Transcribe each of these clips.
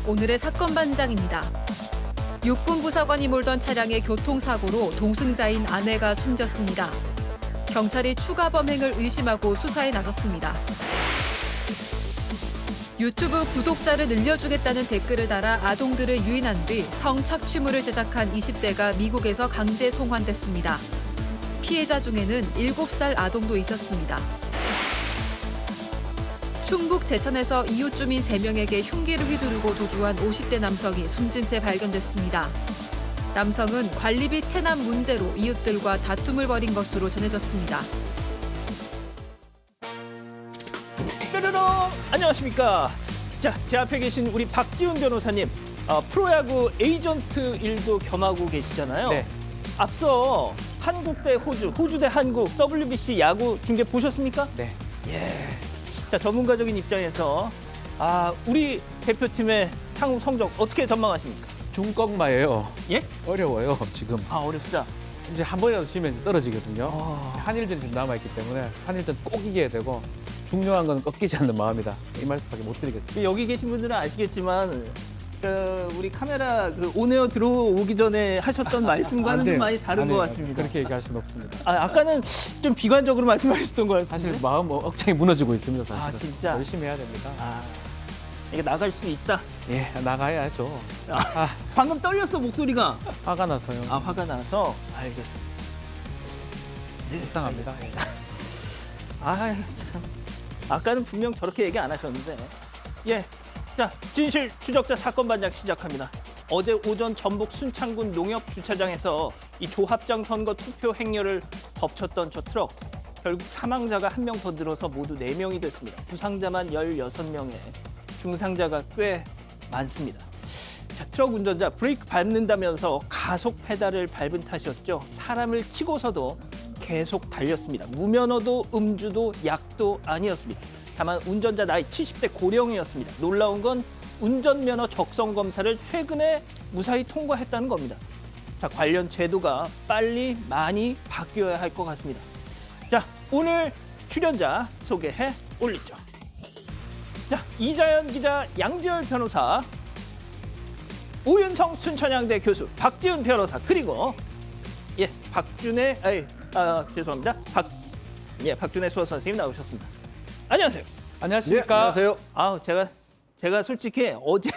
오늘의 사건 반장입니다. 육군 부사관이 몰던 차량의 교통사고로 동승자인 아내가 숨졌습니다. 경찰이 추가 범행을 의심하고 수사에 나섰습니다. 유튜브 구독자를 늘려주겠다는 댓글을 달아 아동들을 유인한 뒤 성착취물을 제작한 20대가 미국에서 강제 송환됐습니다. 피해자 중에는 7살 아동도 있었습니다. 충북 제천에서 이웃 주민 3명에게 흉기를 휘두르고 도주한 50대 남성이 숨진 채 발견됐습니다. 남성은 관리비 체납 문제로 이웃들과 다툼을 벌인 것으로 전해졌습니다. 뾰로롱! 안녕하십니까. 자, 제 앞에 계신 우리 박지훈 변호사님, 프로야구 에이전트 일도 겸하고 계시잖아요. 네. 앞서 한국 대 호주, 호주 대 한국 WBC 야구 중계 보셨습니까? 네. 예. 자, 전문가적인 입장에서 우리 대표팀의 향후 성적 어떻게 전망하십니까? 중꺾마예요. 예? 어려워요, 지금. 어렵다. 이제 한 번이라도 지면 이제 떨어지거든요. 아. 한일전이 지금 남아있기 때문에 한일전 꼭 이겨야 되고 중요한 건 꺾이지 않는 마음이다. 이 말씀밖에 못 드리겠습니다. 여기 계신 분들은 아시겠지만 우리 카메라 온에어 들어오기 전에 하셨던 말씀과는 좀 많이 다른 것 같습니다. 그렇게 얘기할 수는 없습니다. 아까는 좀 비관적으로 말씀하셨던 것 같습니다. 사실 마음 억장이 무너지고 있습니다, 사실은. 진짜? 열심히 해야 됩니다. 이게 나갈 수 있다. 예, 나가야죠. 방금 떨렸어, 목소리가. 화가 나서요. 화가 나서. 알겠습니다. 네, 속상합니다. 참. 아까는 분명 저렇게 얘기 안 하셨는데. 예. 자, 진실 추적자 사건 반장 시작합니다. 어제 오전 전북 순창군 농협 주차장에서 이 조합장 선거 투표 행렬을 덮쳤던 저 트럭. 결국 사망자가 한 명 더 늘어서 모두 4명이 됐습니다. 부상자만 16명에 중상자가 꽤 많습니다. 자, 트럭 운전자 브레이크 밟는다면서 가속 페달을 밟은 탓이었죠. 사람을 치고서도 계속 달렸습니다. 무면허도 음주도 약도 아니었습니다. 다만 운전자 나이 70대 고령이었습니다. 놀라운 건 운전면허 적성 검사를 최근에 무사히 통과했다는 겁니다. 자, 관련 제도가 빨리 많이 바뀌어야 할 것 같습니다. 자, 오늘 출연자 소개해 올리죠. 자, 이자연 기자, 양지열 변호사, 오윤성 순천향대 교수, 박지훈 변호사, 그리고 죄송합니다. 박준혜 수호 선생님 나오셨습니다. 안녕하세요. 안녕하십니까? 네, 안녕하세요. 제가 솔직히 어제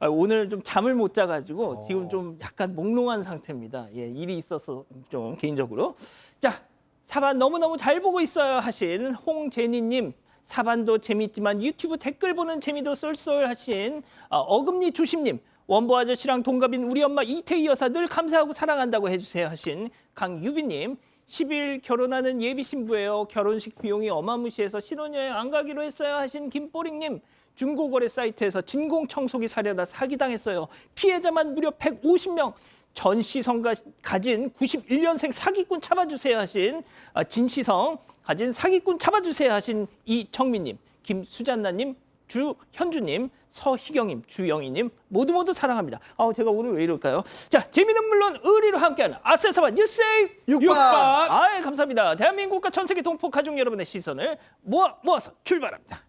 오늘 좀 잠을 못 자가지고 지금 좀 약간 몽롱한 상태입니다. 일이 있어서 좀 개인적으로. 자, 사반 너무너무 잘 보고 있어요 하신 홍재니님, 사반도 재밌지만 유튜브 댓글 보는 재미도 쏠쏠하신 어금니 조심님, 원보 아저씨랑 동갑인 우리 엄마 이태희 여사 늘 감사하고 사랑한다고 해주세요 하신 강유빈님, 10일 결혼하는 예비 신부예요. 결혼식 비용이 어마무시해서 신혼여행 안 가기로 했어요 하신 김뽀링님, 중고거래 사이트에서 진공청소기 사려다 사기당했어요. 피해자만 무려 150명. 전시성 가진 91년생 사기꾼 잡아주세요 하신 진시성 가진 사기꾼 잡아주세요 하신 이정민님, 김수잔나님, 주현주님, 서희경님, 주영희님 모두 사랑합니다. 제가 오늘 왜 이럴까요? 자, 재미는 물론 의리로 함께하는 아세사반 뉴스의 육박. 감사합니다. 대한민국과 전 세계 동포 가족 여러분의 시선을 모아서 출발합니다.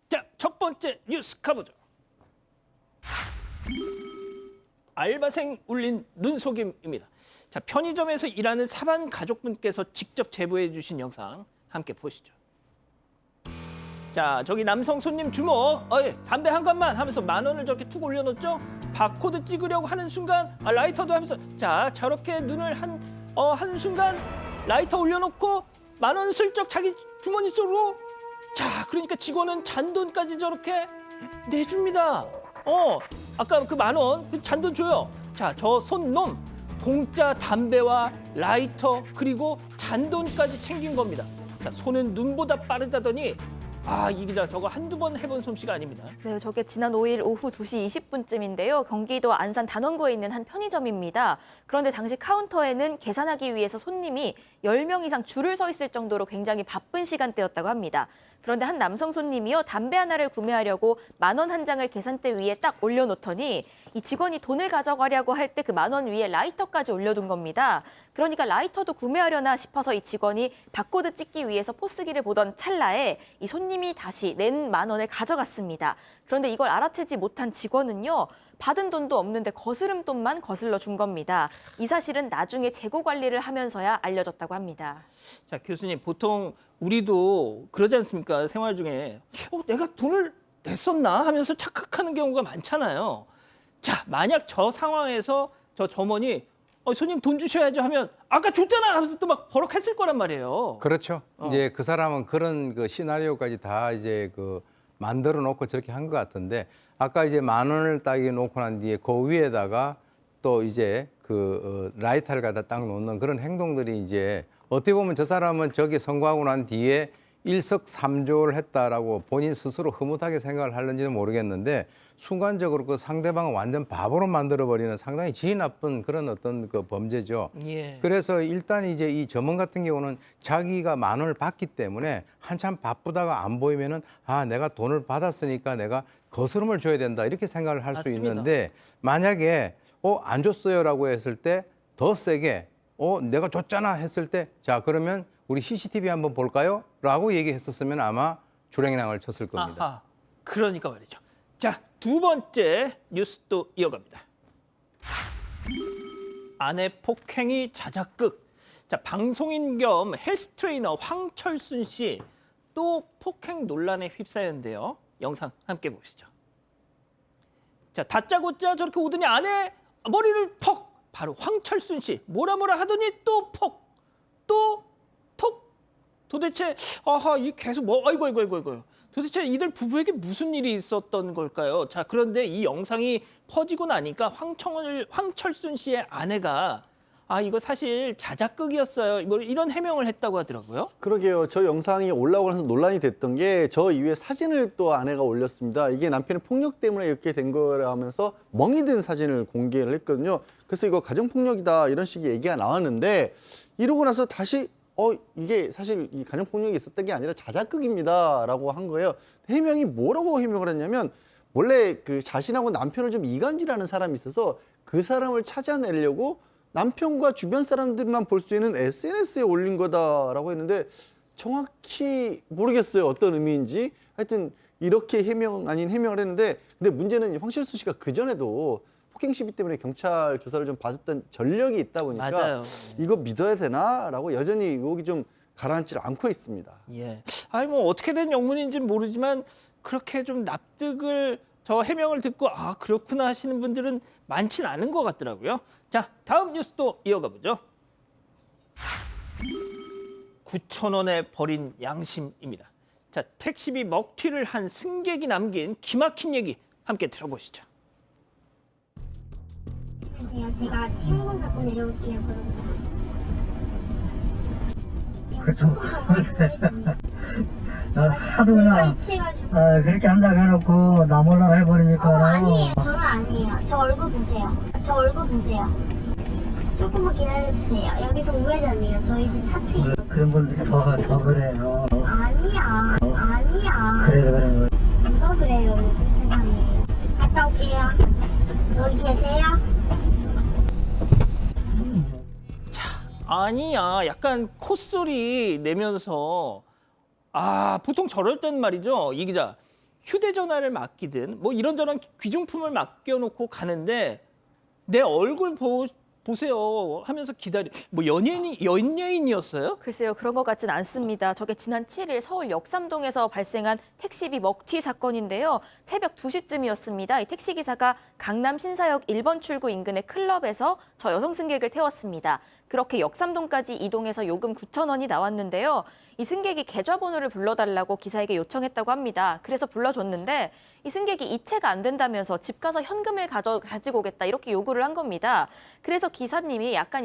자, 첫 번째 뉴스 가보죠. 알바생 울린 눈속임입니다. 자, 편의점에서 일하는 사반 가족분께서 직접 제보해 주신 영상 함께 보시죠. 자, 저기 남성 손님 주목. 담배 한 갑만 하면서 10,000원을 저렇게 툭 올려놓죠. 바코드 찍으려고 하는 순간 라이터도 하면서 저렇게 눈을 한 순간 라이터 올려놓고 10,000원 슬쩍 자기 주머니 속으로. 자, 그러니까 직원은 잔돈까지 저렇게 내줍니다. 아까 그 10,000원 그 잔돈 줘요. 자, 저 손놈 공짜 담배와 라이터 그리고 잔돈까지 챙긴 겁니다. 자, 손은 눈보다 빠르다더니 이 기자 저거 한두 번 해본 솜씨가 아닙니다. 네, 저게 지난 5일 오후 2시 20분쯤인데요. 경기도 안산 단원구에 있는 한 편의점입니다. 그런데 당시 카운터에는 계산하기 위해서 손님이 10명 이상 줄을 서 있을 정도로 굉장히 바쁜 시간대였다고 합니다. 그런데 한 남성 손님이요, 담배 하나를 구매하려고 10,000원 한 장을 계산대 위에 딱 올려놓더니 이 직원이 돈을 가져가려고 할 때 그 10,000원 위에 라이터까지 올려둔 겁니다. 그러니까 라이터도 구매하려나 싶어서 이 직원이 바코드 찍기 위해서 포스기를 보던 찰나에 이 손님이 다시 낸 10,000원을 가져갔습니다. 그런데 이걸 알아채지 못한 직원은요, 받은 돈도 없는데 거스름돈만 거슬러 준 겁니다. 이 사실은 나중에 재고 관리를 하면서야 알려졌다고 합니다. 자, 교수님, 보통 우리도 그러지 않습니까? 생활 중에 내가 돈을 냈었나 하면서 착각하는 경우가 많잖아요. 자, 만약 저 상황에서 저 점원이 손님 돈 주셔야죠 하면 아까 줬잖아 하면서 또 막 버럭했을 거란 말이에요. 그렇죠. 이제 그 사람은 그런 그 시나리오까지 다 이제 그 만들어 놓고 저렇게 한 것 같은데, 아까 이제 10,000원을 딱 놓고 난 뒤에 그 위에다가 또 이제 그 라이터를 갖다 딱 놓는 그런 행동들이 이제 어떻게 보면 저 사람은 저기 선고하고 난 뒤에 일석삼조를 했다라고 본인 스스로 흐뭇하게 생각을 하는지는 모르겠는데, 순간적으로 그 상대방을 완전 바보로 만들어버리는 상당히 질이 나쁜 그런 어떤 그 범죄죠. 예. 그래서 일단 이제 이 점원 같은 경우는 자기가 10,000원을 받기 때문에 한참 바쁘다가 안 보이면은 내가 돈을 받았으니까 내가 거스름을 줘야 된다 이렇게 생각을 할 수 맞습니다. 있는데, 만약에 안 줬어요라고 했을 때 더 세게 내가 줬잖아 했을 때, 자 그러면 우리 CCTV 한번 볼까요? 라고 얘기했었으면 아마 줄행랑을 쳤을 겁니다. 아하, 그러니까 말이죠. 자, 두 번째 뉴스 또 이어갑니다. 아내 폭행이 자작극. 자, 방송인 겸 헬스 트레이너 황철순 씨 또 폭행 논란에 휩싸였는데요. 영상 함께 보시죠. 자, 다짜고짜 저렇게 오더니 아내 머리를 퍽. 바로 황철순 씨 뭐라 하더니 또 퍽. 또 톡. 도대체 이 계속 아이고. 도대체 이들 부부에게 무슨 일이 있었던 걸까요? 자, 그런데 이 영상이 퍼지고 나니까 황철순 씨의 아내가 이거 사실 자작극이었어요. 이런 해명을 했다고 하더라고요. 그러게요. 저 영상이 올라오고 나서 논란이 됐던 게 저 이후에 사진을 또 아내가 올렸습니다. 이게 남편의 폭력 때문에 이렇게 된 거라면서 멍이 든 사진을 공개를 했거든요. 그래서 이거 가정폭력이다 이런 식의 얘기가 나왔는데, 이러고 나서 다시 이게 사실 이 가정폭력이 있었던 게 아니라 자작극입니다라고 한 거예요. 해명이 뭐라고 해명을 했냐면, 원래 그 자신하고 남편을 좀 이간질하는 사람이 있어서 그 사람을 찾아내려고 남편과 주변 사람들만 볼 수 있는 SNS에 올린 거다라고 했는데, 정확히 모르겠어요. 어떤 의미인지. 하여튼 이렇게 해명 아닌 해명을 했는데, 근데 문제는 황철수 씨가 그전에도 폭행 시비 때문에 경찰 조사를 좀 받았던 전력이 있다 보니까 맞아요. 이거 믿어야 되나라고 여전히 의혹이 좀 가라앉지 않고 있습니다. 예. 어떻게 된 영문인지는 모르지만 그렇게 좀 납득을 저 해명을 듣고 그렇구나 하시는 분들은 많진 않은 것 같더라고요. 자, 다음 뉴스도 이어가 보죠. 9,000원에 버린 양심입니다. 자, 택시비 먹튀를 한 승객이 남긴 기막힌 얘기 함께 들어보시죠. 제가 신고 받고 내려올게요. 그쵸. 하도 그냥 그렇게 한다고 해놓고 나 몰라 해버리니까. 아니에요. 저는 아니에요. 저 얼굴 보세요. 조금만 기다려주세요. 여기서 우회전이에요. 저희 집 4층. 그런 분들이 더 그래요. 아니야. 그래서 그런 거. 누가 그래요? 요즘 세상에. 갔다 올게요. 여기 계세요? 아니야, 약간 콧소리 내면서 보통 저럴 땐 말이죠, 이 기자 휴대전화를 맡기든 이런저런 귀중품을 맡겨놓고 가는데 내 얼굴 보세요 하면서 기다리. 연예인이었어요? 글쎄요, 그런 것 같진 않습니다. 저게 지난 7일 서울 역삼동에서 발생한 택시비 먹튀 사건인데요. 새벽 2시쯤이었습니다. 이 택시기사가 강남 신사역 1번 출구 인근의 클럽에서 저 여성 승객을 태웠습니다. 그렇게 역삼동까지 이동해서 요금 9,000원이 나왔는데요. 이 승객이 계좌번호를 불러달라고 기사에게 요청했다고 합니다. 그래서 불러줬는데 이 승객이 이체가 안 된다면서 집 가서 현금을 가지고 오겠다 이렇게 요구를 한 겁니다. 그래서 기사님이 약간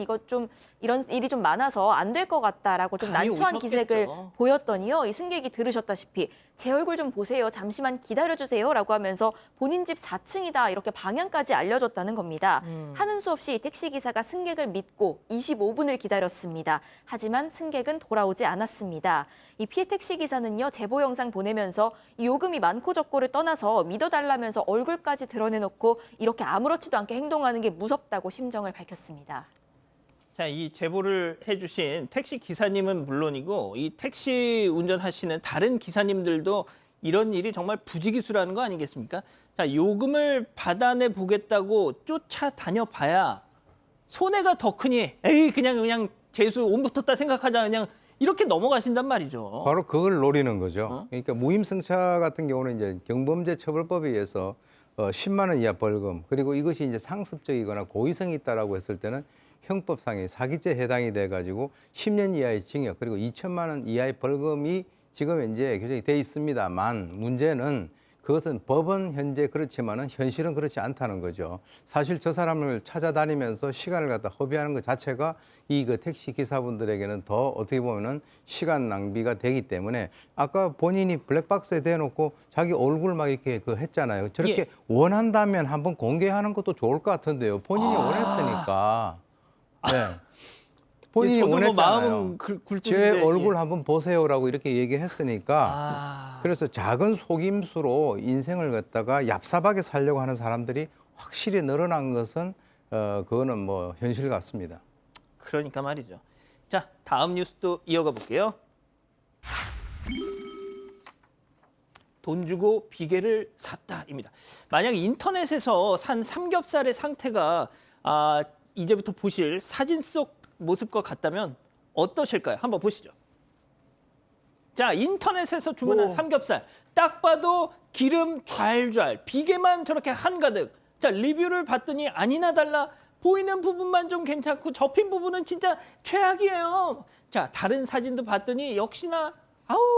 이런 일이 좀 많아서 안 될 것 같다라고 좀 감이 난처한 오셨겠죠. 기색을 보였더니요. 이 승객이 들으셨다시피 제 얼굴 좀 보세요. 잠시만 기다려주세요라고 하면서 본인 집 4층이다 이렇게 방향까지 알려줬다는 겁니다. 하는 수 없이 택시 기사가 승객을 믿고 25분을 기다렸습니다. 하지만 승객은 돌아오지 않았습니다. 이 피해 택시 기사는요. 제보 영상 보내면서 이 요금이 많고 적고를 떠나서 믿어달라면서 얼굴까지 드러내놓고 이렇게 아무렇지도 않게 행동하는 게 무섭다고 심정을 밝혔습니다. 자, 이 제보를 해주신 택시 기사님은 물론이고 이 택시 운전하시는 다른 기사님들도 이런 일이 정말 부지기수라는 거 아니겠습니까? 자, 요금을 받아내 보겠다고 쫓아다녀 봐야 손해가 더 크니 에이 그냥 재수 온 붙었다 생각하자 그냥 이렇게 넘어가신단 말이죠. 바로 그걸 노리는 거죠. 그러니까 무임승차 같은 경우는 이제 경범죄 처벌법에 의해서 10만 원 이하 벌금 그리고 이것이 이제 상습적이거나 고의성이 있다라고 했을 때는 형법상의 사기죄에 해당이 돼가지고 10년 이하의 징역 그리고 2천만 원 이하의 벌금이 지금 현재 규정이 돼 있습니다만 문제는 그것은 법은 현재 그렇지만은 현실은 그렇지 않다는 거죠. 사실 저 사람을 찾아다니면서 시간을 갖다 허비하는 것 자체가 이 그 택시 기사분들에게는 더 어떻게 보면은 시간 낭비가 되기 때문에 아까 본인이 블랙박스에 대놓고 자기 얼굴 막 이렇게 그 했잖아요. 저렇게 예. 원한다면 한번 공개하는 것도 좋을 것 같은데요. 본인이 원했으니까. 네. 본인이 저도 뭐 원했잖아요. 마음은 제 굴뚝인데, 얼굴 예. 한번 보세요라고 이렇게 얘기했으니까 그래서 작은 속임수로 인생을 갖다가 얍삽하게 살려고 하는 사람들이 확실히 늘어난 것은 그거는 뭐 현실 같습니다. 그러니까 말이죠. 자, 다음 뉴스도 이어가 볼게요. 돈 주고 비계를 샀다입니다. 만약 인터넷에서 산 삼겹살의 상태가 이제부터 보실 사진 속 모습과 같다면 어떠실까요? 한번 보시죠. 자, 인터넷에서 주문한 삼겹살. 딱 봐도 기름 좔좔, 비계만 저렇게 한가득. 자, 리뷰를 봤더니 아니나 달라 보이는 부분만 좀 괜찮고 접힌 부분은 진짜 최악이에요. 자, 다른 사진도 봤더니 역시나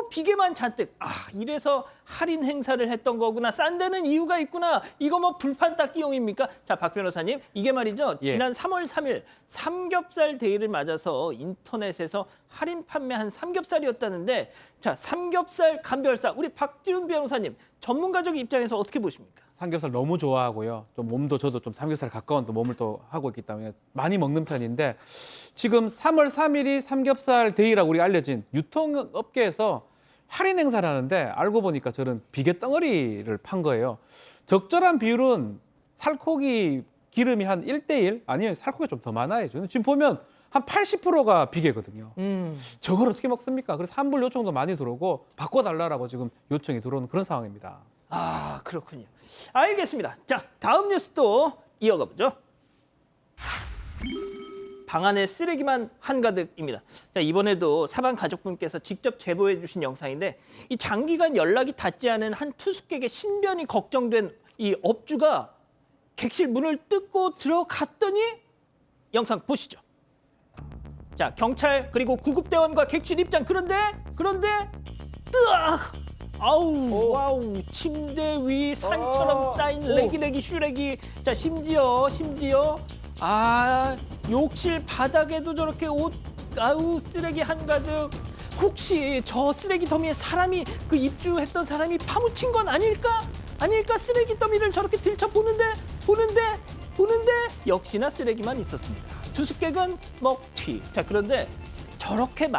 비계만 잔뜩. 이래서 할인 행사를 했던 거구나. 싼 데는 이유가 있구나. 이거 뭐 불판 닦기용입니까? 자, 박 변호사님, 이게 말이죠. 예. 지난 3월 3일 삼겹살 데이를 맞아서 인터넷에서 할인 판매한 삼겹살이었다는데 자, 삼겹살 감별사 우리 박지훈 변호사님 전문가적 입장에서 어떻게 보십니까? 삼겹살 너무 좋아하고요. 좀 몸도 저도 좀 삼겹살 가까운 또 몸을 또 하고 있기 때문에 많이 먹는 편인데 지금 3월 3일이 삼겹살 데이라고 우리 알려진 유통업계에서 할인 행사를 하는데 알고 보니까 저는 비계 덩어리를 판 거예요. 적절한 비율은 살코기 기름이 한 1대1 아니면 살코기가 좀 더 많아요. 지금 보면 한 80%가 비계거든요. 저걸 어떻게 먹습니까? 그래서 환불 요청도 많이 들어오고 바꿔달라고 지금 요청이 들어오는 그런 상황입니다. 그렇군요. 알겠습니다. 자, 다음 뉴스도 이어가 보죠. 방 안에 쓰레기만 한가득입니다. 자, 이번에도 사방 가족분께서 직접 제보해 주신 영상인데 이 장기간 연락이 닿지 않은 한 투숙객의 신변이 걱정된 이 업주가 객실 문을 뜯고 들어갔더니 영상 보시죠. 자, 경찰 그리고 구급대원과 객실 입장. 그런데 뜨악! 와우, 침대 위 산처럼 쌓인 레기레기 슈렉이. 자, 심지어 욕실 바닥에도 저렇게 쓰레기 한가득. 혹시 저 쓰레기 더미에 사람이 입주했던 사람이 파묻힌 건 아닐까? 쓰레기 더미를 저렇게 들춰 보는데 역시나 쓰레기만 있었습니다. 투숙객은 먹튀. 자, 그런데 저렇게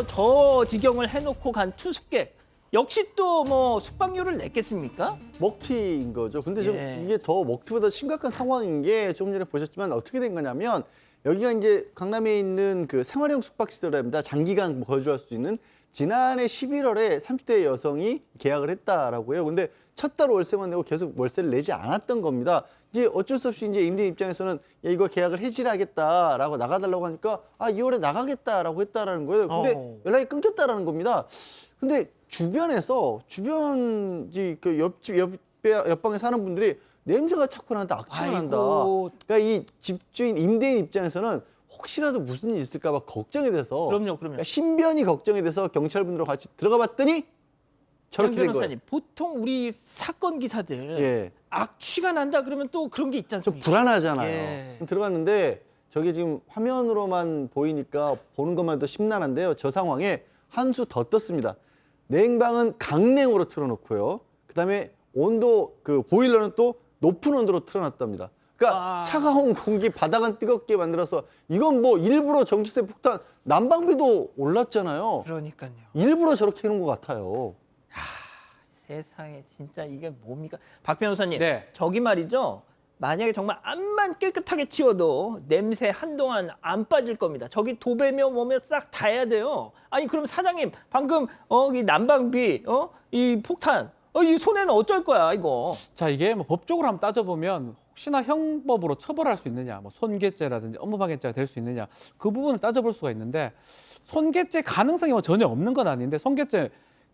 저 지경을 해놓고 간 투숙객 역시 또 뭐 숙박료를 냈겠습니까? 먹튀인 거죠. 근데 좀 예. 이게 더 먹튀보다 심각한 상황인 게 조금 전에 보셨지만 어떻게 된 거냐면 여기가 이제 강남에 있는 그 생활형 숙박시설입니다. 장기간 거주할 수 있는 지난해 11월에 30대 여성이 계약을 했다라고 해요. 근데 첫 달 월세만 내고 계속 월세를 내지 않았던 겁니다. 이제 어쩔 수 없이 이제 임대인 입장에서는 야, 이거 계약을 해지하겠다라고 나가달라고 하니까 2월에 나가겠다라고 했다라는 거예요. 근데 연락이 끊겼다라는 겁니다. 근데 주변 옆방에 사는 분들이 냄새가 자꾸 난다, 악취가 난다. 그러니까 이 집주인 임대인 입장에서는 혹시라도 무슨 일이 있을까 봐 걱정이 돼서 그럼요. 그러니까 신변이 걱정이 돼서 경찰분들과 같이 들어가 봤더니 저렇게 된 거예요. 변호사님, 보통 우리 사건 기사들 예. 악취가 난다 그러면 또 그런 게 있지 좀 않습니까? 불안하잖아요. 예. 들어갔는데 저게 지금 화면으로만 보이니까 보는 것만 해도 심란한데요. 저 상황에 한 수 더 떴습니다. 냉방은 강냉으로 틀어놓고요. 그다음에 온도 그 보일러는 또 높은 온도로 틀어놨답니다. 그러니까 차가운 공기 바닥은 뜨겁게 만들어서 이건 뭐 일부러 전기세 폭탄 난방비도 올랐잖아요. 그러니까요. 일부러 저렇게 해놓은 것 같아요. 세상에 진짜 이게 뭡니까? 박 변호사님, 네. 저기 말이죠. 만약에 정말 앞만 깨끗하게 치워도 냄새 한동안 안 빠질 겁니다. 저기 도배며 뭐며 싹 다 해야 돼요. 아니 그럼 사장님 방금 이 난방비 이 폭탄 이 손해는 어쩔 거야 이거. 자, 이게 뭐 법적으로 한번 따져보면 혹시나 형법으로 처벌할 수 있느냐, 뭐 손괴죄라든지 업무방해죄가 될 수 있느냐, 그 부분을 따져볼 수가 있는데 손괴죄 가능성이 뭐 전혀 없는 건 아닌데 손괴죄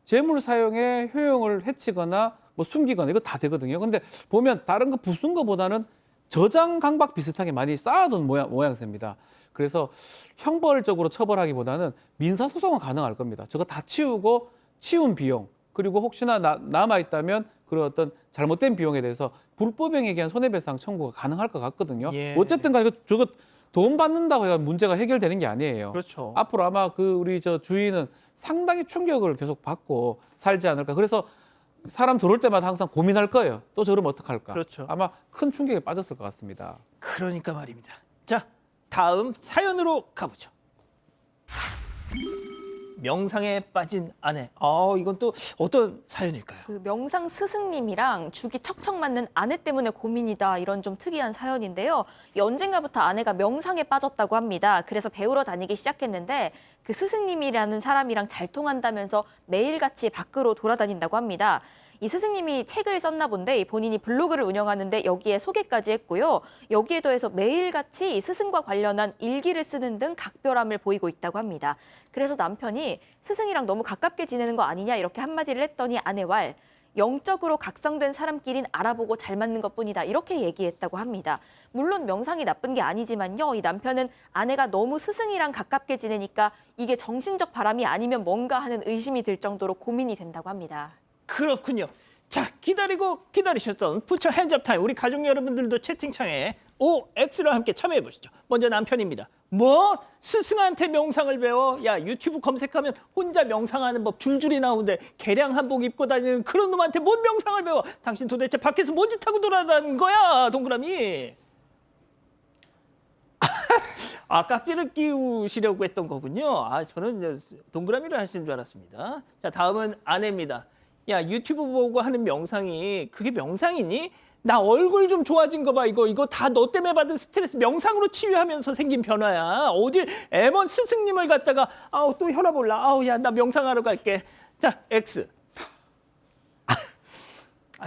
재물 사용의 효용을 해치거나 뭐 숨기거나 이거 다 되거든요. 근데 보면 다른 거 부순 거보다는 저장 강박 비슷하게 많이 쌓아둔 모양새입니다. 그래서 형벌적으로 처벌하기보다는 민사소송은 가능할 겁니다. 저거 다 치우고 치운 비용 그리고 혹시나 남아 있다면 그런 어떤 잘못된 비용에 대해서 불법행위에 대한 손해배상 청구가 가능할 것 같거든요. 예. 어쨌든 간에 저거 돈 받는다고 해서 문제가 해결되는 게 아니에요. 그렇죠. 앞으로 아마 그 우리 저 주인은 상당히 충격을 계속 받고 살지 않을까. 그래서 사람 들어올 때마다 항상 고민할 거예요. 또 저러면 어떡할까. 그렇죠. 아마 큰 충격에 빠졌을 것 같습니다. 그러니까 말입니다. 자, 다음 사연으로 가보죠. 명상에 빠진 아내. 이건 또 어떤 사연일까요? 그 명상 스승님이랑 죽이 척척 맞는 아내 때문에 고민이다 이런 좀 특이한 사연인데요. 이 언젠가부터 아내가 명상에 빠졌다고 합니다. 그래서 배우러 다니기 시작했는데 그 스승님이라는 사람이랑 잘 통한다면서 매일같이 밖으로 돌아다닌다고 합니다. 이 스승님이 책을 썼나 본데 본인이 블로그를 운영하는데 여기에 소개까지 했고요. 여기에 더해서 매일같이 이 스승과 관련한 일기를 쓰는 등 각별함을 보이고 있다고 합니다. 그래서 남편이 스승이랑 너무 가깝게 지내는 거 아니냐 이렇게 한마디를 했더니 아내 왈 영적으로 각성된 사람끼린 알아보고 잘 맞는 것뿐이다 이렇게 얘기했다고 합니다. 물론 명상이 나쁜 게 아니지만요. 이 남편은 아내가 너무 스승이랑 가깝게 지내니까 이게 정신적 바람이 아니면 뭔가 하는 의심이 들 정도로 고민이 된다고 합니다. 그렇군요. 자, 기다리고 기다리셨던 푸처 핸즈업 타임. 우리 가족 여러분들도 채팅창에 OX랑 함께 참여해 보시죠. 먼저 남편입니다. 뭐? 스승한테 명상을 배워? 야, 유튜브 검색하면 혼자 명상하는 법 줄줄이 나오는데 개량 한복 입고 다니는 그런 놈한테 뭔 명상을 배워? 당신 도대체 밖에서 뭔 짓 하고 돌아다니는 거야, 동그라미? 깍지를 끼우시려고 했던 거군요. 저는 동그라미를 하시는 줄 알았습니다. 자, 다음은 아내입니다. 야, 유튜브 보고 하는 명상이 그게 명상이니? 나 얼굴 좀 좋아진 거 봐. 이거 다 너 때문에 받은 스트레스 명상으로 치유하면서 생긴 변화야. 어딜 애먼 스승님을 갖다가 또 혈압 올라. 야, 나 명상하러 갈게. 자, X.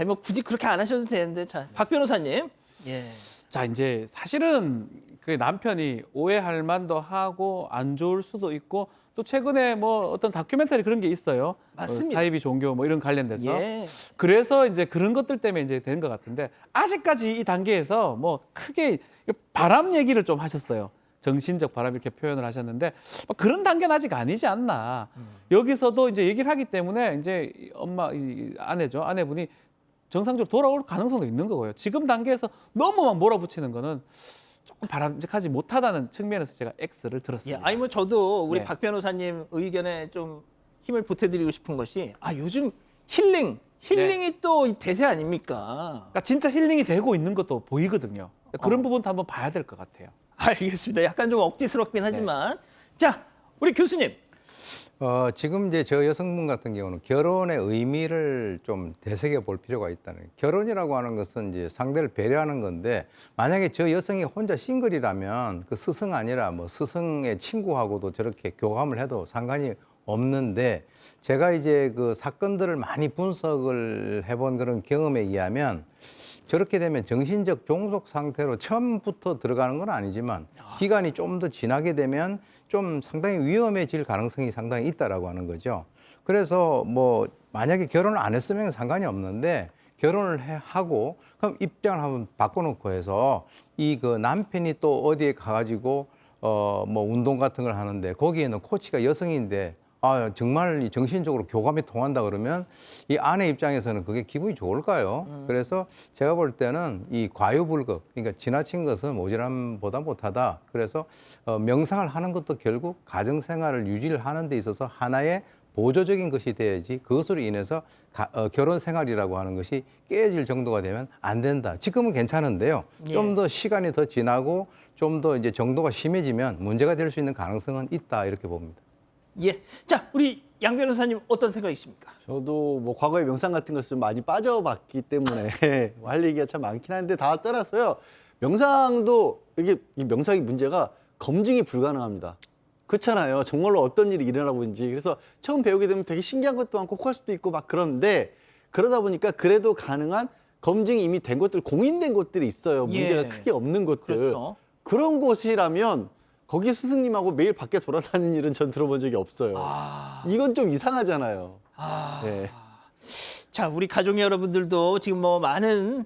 뭐 굳이 그렇게 안 하셔도 되는데. 자, 박 변호사님. 예. 자, 이제 사실은 그 남편이 오해할 만도 하고 안 좋을 수도 있고 또 최근에 뭐 어떤 다큐멘터리 그런 게 있어요. 맞습니다. 사이비 종교 뭐 이런 관련돼서. 예. 그래서 이제 그런 것들 때문에 이제 된 것 같은데 아직까지 이 단계에서 뭐 크게 바람 얘기를 좀 하셨어요. 정신적 바람 이렇게 표현을 하셨는데 그런 단계는 아직 아니지 않나. 여기서도 이제 얘기를 하기 때문에 이제 아내분이 정상적으로 돌아올 가능성도 있는 거고요. 지금 단계에서 너무 막 몰아붙이는 거는 조금 바람직하지 못하다는 측면에서 제가 X를 들었습니다. 뭐 저도 우리 네. 박 변호사님 의견에 좀 힘을 보태드리고 싶은 것이 요즘 힐링이 또 대세 아닙니까? 그러니까 진짜 힐링이 되고 있는 것도 보이거든요. 그런 부분도 한번 봐야 될 것 같아요. 알겠습니다. 약간 좀 억지스럽긴 하지만 자, 우리 교수님. 지금 이제 저 여성분 같은 경우는 결혼의 의미를 좀 되새겨 볼 필요가 있다는. 결혼이라고 하는 것은 이제 상대를 배려하는 건데 만약에 저 여성이 혼자 싱글이라면 그 스승 아니라 뭐 스승의 친구하고도 저렇게 교감을 해도 상관이 없는데 제가 이제 그 사건들을 많이 분석을 해본 그런 경험에 의하면 저렇게 되면 정신적 종속 상태로 처음부터 들어가는 건 아니지만 기간이 좀 더 지나게 되면 좀 상당히 위험해질 가능성이 상당히 있다라고 하는 거죠. 그래서 뭐 만약에 결혼을 안 했으면 상관이 없는데 결혼을 하고 그럼 입장을 한번 바꿔놓고 해서 이 그 남편이 또 어디에 가가지고 뭐 운동 같은 걸 하는데 거기에는 코치가 여성인데 정말 정신적으로 교감이 통한다 그러면 이 아내 입장에서는 그게 기분이 좋을까요? 그래서 제가 볼 때는 이 과유불급, 그러니까 지나친 것은 모자람보다 못하다. 그래서 명상을 하는 것도 결국 가정생활을 유지를 하는 데 있어서 하나의 보조적인 것이 돼야지 그것으로 인해서 결혼 생활이라고 하는 것이 깨질 정도가 되면 안 된다. 지금은 괜찮은데요. 좀 더 시간이 더 지나고 좀 더 이제 정도가 심해지면 문제가 될 수 있는 가능성은 있다 이렇게 봅니다. 예. 자, 우리 양 변호사님 어떤 생각이십니까? 저도 뭐 과거에 명상 같은 것을 많이 빠져봤기 때문에 할 얘기가 참 많긴 한데 다 떠나서요. 명상도 이게 이 명상의 문제가 검증이 불가능합니다. 그렇잖아요. 정말로 어떤 일이 일어나고 있는지. 그래서 처음 배우게 되면 되게 신기한 것도 많고 혹할 수도 있고 막 그런데 그러다 보니까 그래도 가능한 검증이 이미 된 것들, 공인된 것들이 있어요. 문제가 예. 크게 없는 것들. 그렇죠. 그런 곳이라면 거기 스승님하고 매일 밖에 돌아다니는 일은 전 들어본 적이 없어요. 이건 좀 이상하잖아요. 예. 자, 우리 가족 여러분들도 지금 뭐 많은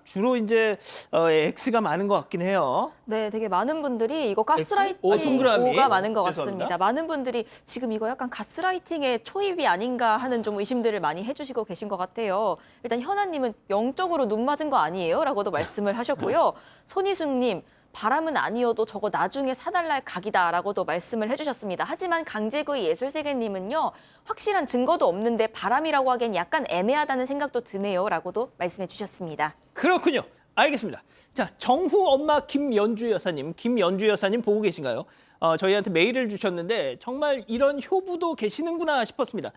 주로 이제 X가 많은 것 같긴 해요. 네, 되게 많은 분들이 이거 동그라미. 가스라이팅가 많은 것 죄송합니다. 같습니다. 많은 분들이 지금 이거 약간 가스라이팅의 초입이 아닌가 하는 좀 의심들을 많이 해주시고 계신 것 같아요. 일단 현아님은 영적으로 눈 맞은 거 아니에요? 라고도 말씀을 하셨고요. 손희숙님, 바람은 아니어도 저거 나중에 사달랄 각이다라고도 말씀을 해주셨습니다. 하지만 강재구의 예술세계님은요, 확실한 증거도 없는데 바람이라고 하기엔 약간 애매하다는 생각도 드네요라고도 말씀해 주셨습니다. 그렇군요. 알겠습니다. 자, 정후 엄마 김연주 여사님 보고 계신가요? 저희한테 메일을 주셨는데 정말 이런 효부도 계시는구나 싶었습니다.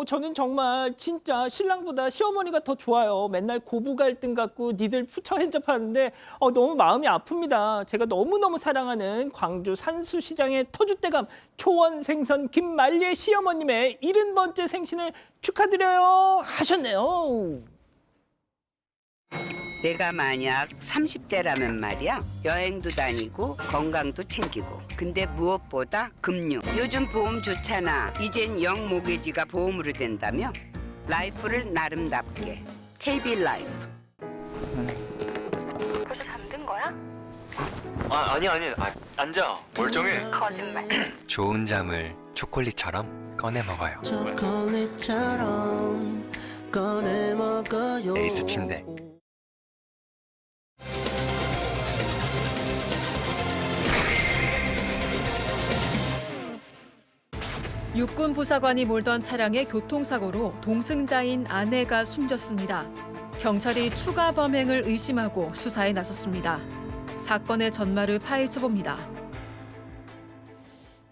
저는 정말 진짜 신랑보다 시어머니가 더 좋아요. 맨날 고부 갈등 갖고 니들 푸처 핸접하는데 너무 마음이 아픕니다. 제가 너무너무 사랑하는 광주 산수시장의 터줏대감 초원생선 김말리의 시어머님의 70번째 생신을 축하드려요 하셨네요. 내가 만약 30대라면 말이야, 여행도 다니고 건강도 챙기고, 근데 무엇보다 금융. 요즘 보험 좋잖아. 이젠 영모기지가 보험으로 된다며? 라이프를 나름답게 KB 라이프. 벌써 잠든 거야? 아니 앉아 멀쩡해. 거짓말. 좋은 잠을 초콜릿처럼 꺼내 먹어요. 에이스 침대. 육군 부사관이 몰던 차량의 교통사고로 동승자인 아내가 숨졌습니다. 경찰이 추가 범행을 의심하고 수사에 나섰습니다. 사건의 전말을 파헤쳐봅니다.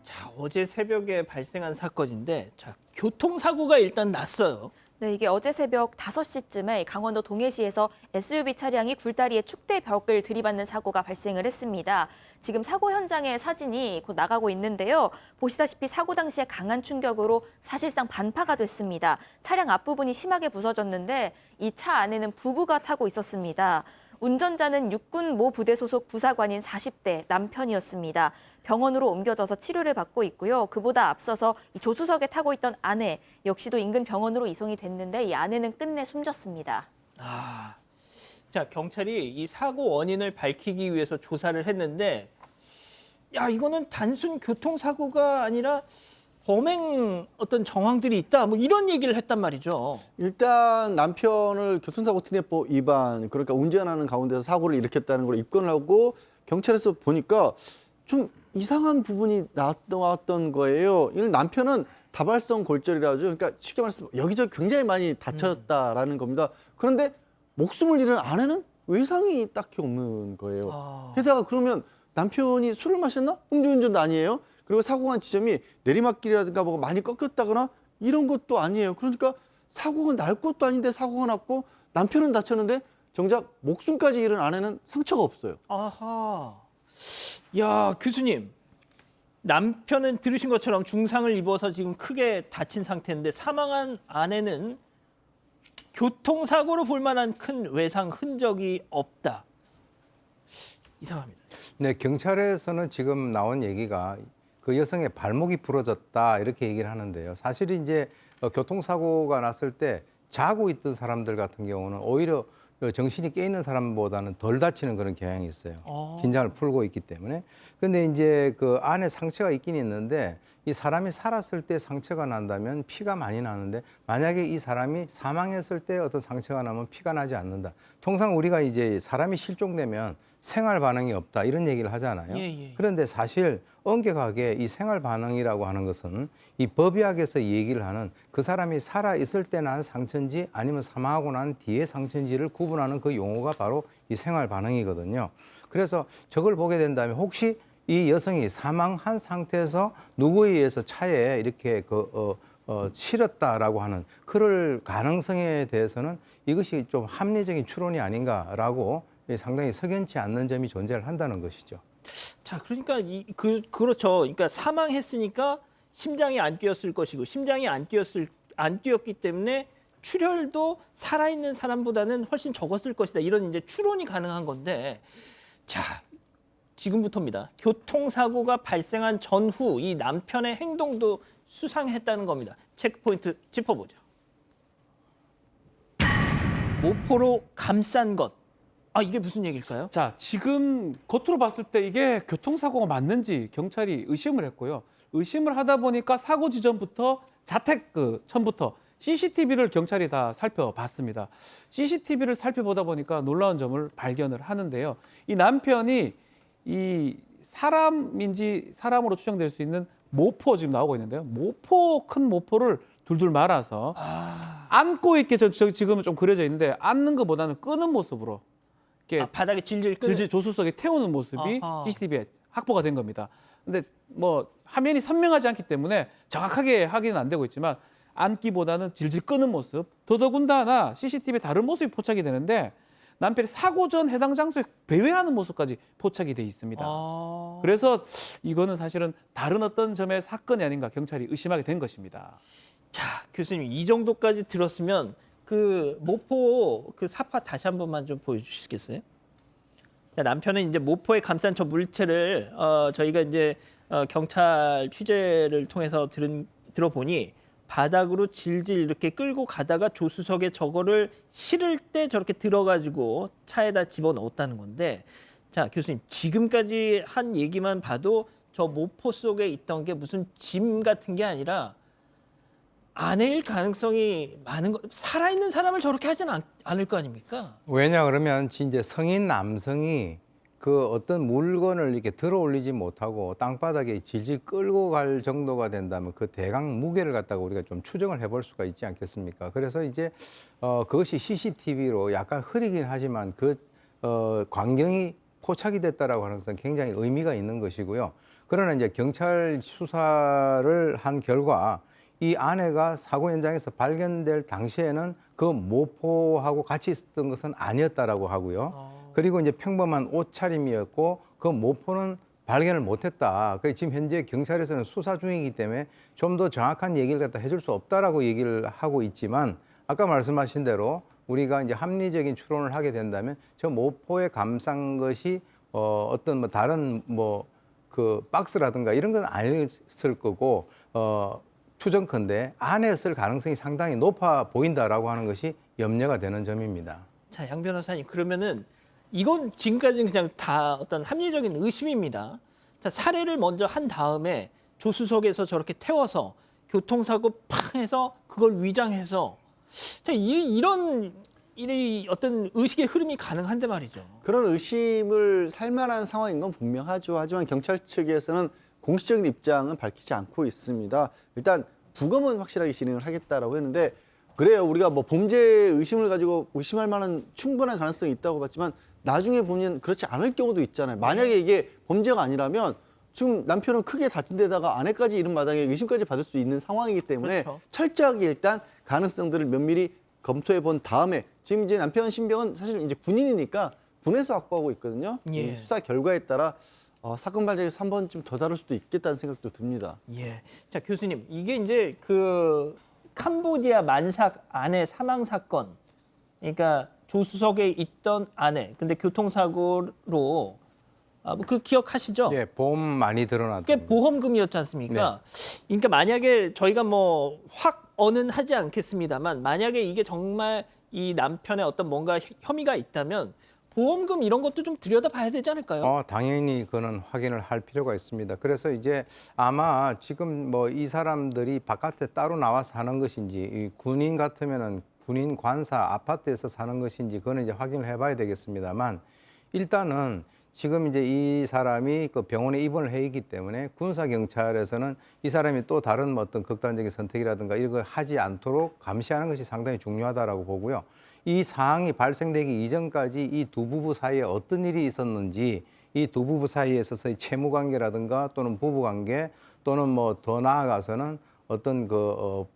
자, 어제 새벽에 발생한 사건인데 자, 교통사고가 일단 났어요. 네, 이게 어제 새벽 5시쯤에 강원도 동해시에서 SUV 차량이 굴다리에 축대벽을 들이받는 사고가 발생을 했습니다. 지금 사고 현장의 사진이 곧 나가고 있는데요. 보시다시피 사고 당시에 강한 충격으로 사실상 반파가 됐습니다. 차량 앞부분이 심하게 부서졌는데 이 차 안에는 부부가 타고 있었습니다. 운전자는 육군 모 부대 소속 부사관인 40대 남편이었습니다. 병원으로 옮겨져서 치료를 받고 있고요. 그보다 앞서서 이 조수석에 타고 있던 아내 역시도 인근 병원으로 이송이 됐는데 이 아내는 끝내 숨졌습니다. 자, 경찰이 이 사고 원인을 밝히기 위해서 조사를 했는데 야, 이거는 단순 교통사고가 아니라 범행 어떤 정황들이 있다. 뭐 이런 얘기를 했단 말이죠. 일단 남편을 교통사고특례법 위반, 그러니까 운전하는 가운데서 사고를 일으켰다는 걸 입건을 하고 경찰에서 보니까 좀 이상한 부분이 나왔던 거예요. 이 남편은 다발성 골절이라죠. 그러니까 쉽게 말해서 여기저기 굉장히 많이 다쳤다라는 겁니다. 그런데 목숨을 잃은 아내는 외상이 딱히 없는 거예요. 게다가 그러면 남편이 술을 마셨나? 음주운전도 아니에요. 그리고 사고가 난 지점이 내리막길이라든가 뭐가 많이 꺾였다거나 이런 것도 아니에요. 그러니까 사고가 날 것도 아닌데 사고가 났고 남편은 다쳤는데 정작 목숨까지 잃은 아내는 상처가 없어요. 아하. 야, 교수님. 남편은 들으신 것처럼 중상을 입어서 지금 크게 다친 상태인데 사망한 아내는 교통사고로 볼 만한 큰 외상 흔적이 없다. 이상합니다. 네, 경찰에서는 지금 나온 얘기가 그 여성의 발목이 부러졌다 이렇게 얘기를 하는데요. 사실 이제 교통사고가 났을 때 자고 있던 사람들 같은 경우는 오히려 정신이 깨 있는 사람보다는 덜 다치는 그런 경향이 있어요. 어. 긴장을 풀고 있기 때문에. 근데 이제 그 안에 상처가 있긴 있는데 이 사람이 살았을 때 상처가 난다면 피가 많이 나는데 만약에 이 사람이 사망했을 때 어떤 상처가 나면 피가 나지 않는다. 통상 우리가 이제 사람이 실종되면 생활 반응이 없다 이런 얘기를 하잖아요. 예. 그런데 사실 엄격하게 이 생활 반응이라고 하는 것은 이 법의학에서 얘기를 하는 그 사람이 살아 있을 때 난 상처인지 아니면 사망하고 난 뒤에 상처인지를 구분하는 그 용어가 바로 이 생활 반응이거든요. 그래서 저걸 보게 된다면 혹시 이 여성이 사망한 상태에서 누구에 의해서 차에 이렇게 실었다라고 하는 그럴 가능성에 대해서는 이것이 좀 합리적인 추론이 아닌가라고 상당히 석연치 않는 점이 존재를 한다는 것이죠. 자, 그러니까 그렇죠. 그러니까 사망했으니까 심장이 안 뛰었을 것이고 심장이 안 뛰었기 때문에 출혈도 살아있는 사람보다는 훨씬 적었을 것이다. 이런 이제 추론이 가능한 건데, 자, 지금부터입니다. 교통사고가 발생한 전후 이 남편의 행동도 수상했다는 겁니다. 체크포인트 짚어보죠. 모포로 감싼 것. 아, 이게 무슨 얘기일까요? 자, 지금 겉으로 봤을 때 이게 교통사고가 맞는지 경찰이 의심을 했고요. 의심을 하다 보니까 사고 지점부터 자택 처음부터 CCTV를 경찰이 다 살펴봤습니다. CCTV를 살펴보다 보니까 놀라운 점을 발견을 하는데요. 이 남편이 이 사람인지 사람으로 추정될 수 있는 모포 지금 나오고 있는데요. 큰 모포를 둘둘 말아서 안고 있게 지금은 좀 그려져 있는데 앉는 것보다는 끄는 모습으로 이렇게 바닥에 질질 조수석에 태우는 모습이 아하. CCTV에 확보가 된 겁니다. 근데 뭐 화면이 선명하지 않기 때문에 정확하게 확인은 안 되고 있지만 앉기보다는 질질 끄는 모습, 더더군다나 CCTV에 다른 모습이 포착이 되는데 남편이 사고 전 해당 장소에 배회하는 모습까지 포착이 돼 있습니다. 그래서 이거는 사실은 다른 어떤 점의 사건이 아닌가 경찰이 의심하게 된 것입니다. 자, 교수님 이 정도까지 들었으면 그 모포 그 사파 다시 한 번만 좀 보여주시겠어요? 자, 남편은 이제 모포에 감싼 저 물체를 저희가 이제 경찰 취재를 통해서 들어보니 바닥으로 질질 이렇게 끌고 가다가 조수석에 저거를 실을 때 저렇게 들어가지고 차에다 집어넣었다는 건데, 자, 교수님 지금까지 한 얘기만 봐도 저 모포 속에 있던 게 무슨 짐 같은 게 아니라 아내일 가능성이 많은 거. 살아있는 사람을 저렇게 하지는 않을 거 아닙니까? 왜냐 그러면 이제 성인 남성이 그 어떤 물건을 이렇게 들어 올리지 못하고 땅바닥에 질질 끌고 갈 정도가 된다면 그 대강 무게를 갖다가 우리가 좀 추정을 해볼 수가 있지 않겠습니까? 그래서 이제 그것이 CCTV로 약간 흐리긴 하지만 광경이 포착이 됐다라고 하는 것은 굉장히 의미가 있는 것이고요. 그러나 이제 경찰 수사를 한 결과 이 아내가 사고 현장에서 발견될 당시에는 그 모포하고 같이 있었던 것은 아니었다라고 하고요. 그리고 이제 평범한 옷차림이었고 그 모포는 발견을 못했다. 지금 현재 경찰에서는 수사 중이기 때문에 좀 더 정확한 얘기를 갖다 해줄 수 없다라고 얘기를 하고 있지만 아까 말씀하신 대로 우리가 이제 합리적인 추론을 하게 된다면 저 모포에 감싼 것이 어떤 뭐 다른 그 박스라든가 이런 건 아니었을 거고 추정컨대 안에 있을 가능성이 상당히 높아 보인다라고 하는 것이 염려가 되는 점입니다. 자, 양 변호사님, 그러면은 이건 지금까지는 그냥 다 어떤 합리적인 의심입니다. 자, 살해를 먼저 한 다음에 조수석에서 저렇게 태워서 교통사고 팍 해서 그걸 위장해서, 자, 이런 어떤 의식의 흐름이 가능한데 말이죠. 그런 의심을 살 만한 상황인 건 분명하죠. 하지만 경찰 측에서는 공식적인 입장은 밝히지 않고 있습니다. 일단 부검은 확실하게 진행을 하겠다라고 했는데, 그래요. 우리가 뭐 범죄 의심을 가지고 의심할 만한 충분한 가능성이 있다고 봤지만 나중에 보면 그렇지 않을 경우도 있잖아요. 만약에 이게 범죄가 아니라면 지금 남편은 크게 다친 데다가 아내까지 이런 마당에 의심까지 받을 수 있는 상황이기 때문에 그렇죠. 철저하게 일단 가능성들을 면밀히 검토해 본 다음에, 지금 이제 남편 신병은 사실 이제 군인이니까 군에서 확보하고 있거든요. 예. 이 수사 결과에 따라 사건 발생에서 한 번쯤 더 다룰 수도 있겠다는 생각도 듭니다. 예. 자, 교수님, 이게 이제 그 캄보디아 만삭 아내 사망 사건, 그러니까 조수석에 있던 아내, 근데 교통사고로 그 기억하시죠? 네, 보험 많이 드러났던. 그게 보험금이었지 않습니까? 그러니까 만약에 저희가 뭐 확 언은 하지 않겠습니다만 만약에 이게 정말 이 남편의 어떤 뭔가 혐의가 있다면 보험금 이런 것도 좀 들여다봐야 되지 않을까요? 당연히 그거는 확인을 할 필요가 있습니다. 그래서 이제 아마 지금 뭐 이 사람들이 바깥에 따로 나와서 사는 것인지, 이 군인 같으면은 군인 관사 아파트에서 사는 것인지 그거는 이제 확인을 해봐야 되겠습니다만, 일단은 지금 이제 이 사람이 그 병원에 입원을 해 있기 때문에 군사 경찰에서는 이 사람이 또 다른 뭐 어떤 극단적인 선택이라든가 이런 걸 하지 않도록 감시하는 것이 상당히 중요하다라고 보고요. 이 사항이 발생되기 이전까지 이 두 부부 사이에 어떤 일이 있었는지, 이 두 부부 사이에 있어서의 채무 관계라든가 또는 부부 관계 또는 뭐 더 나아가서는 어떤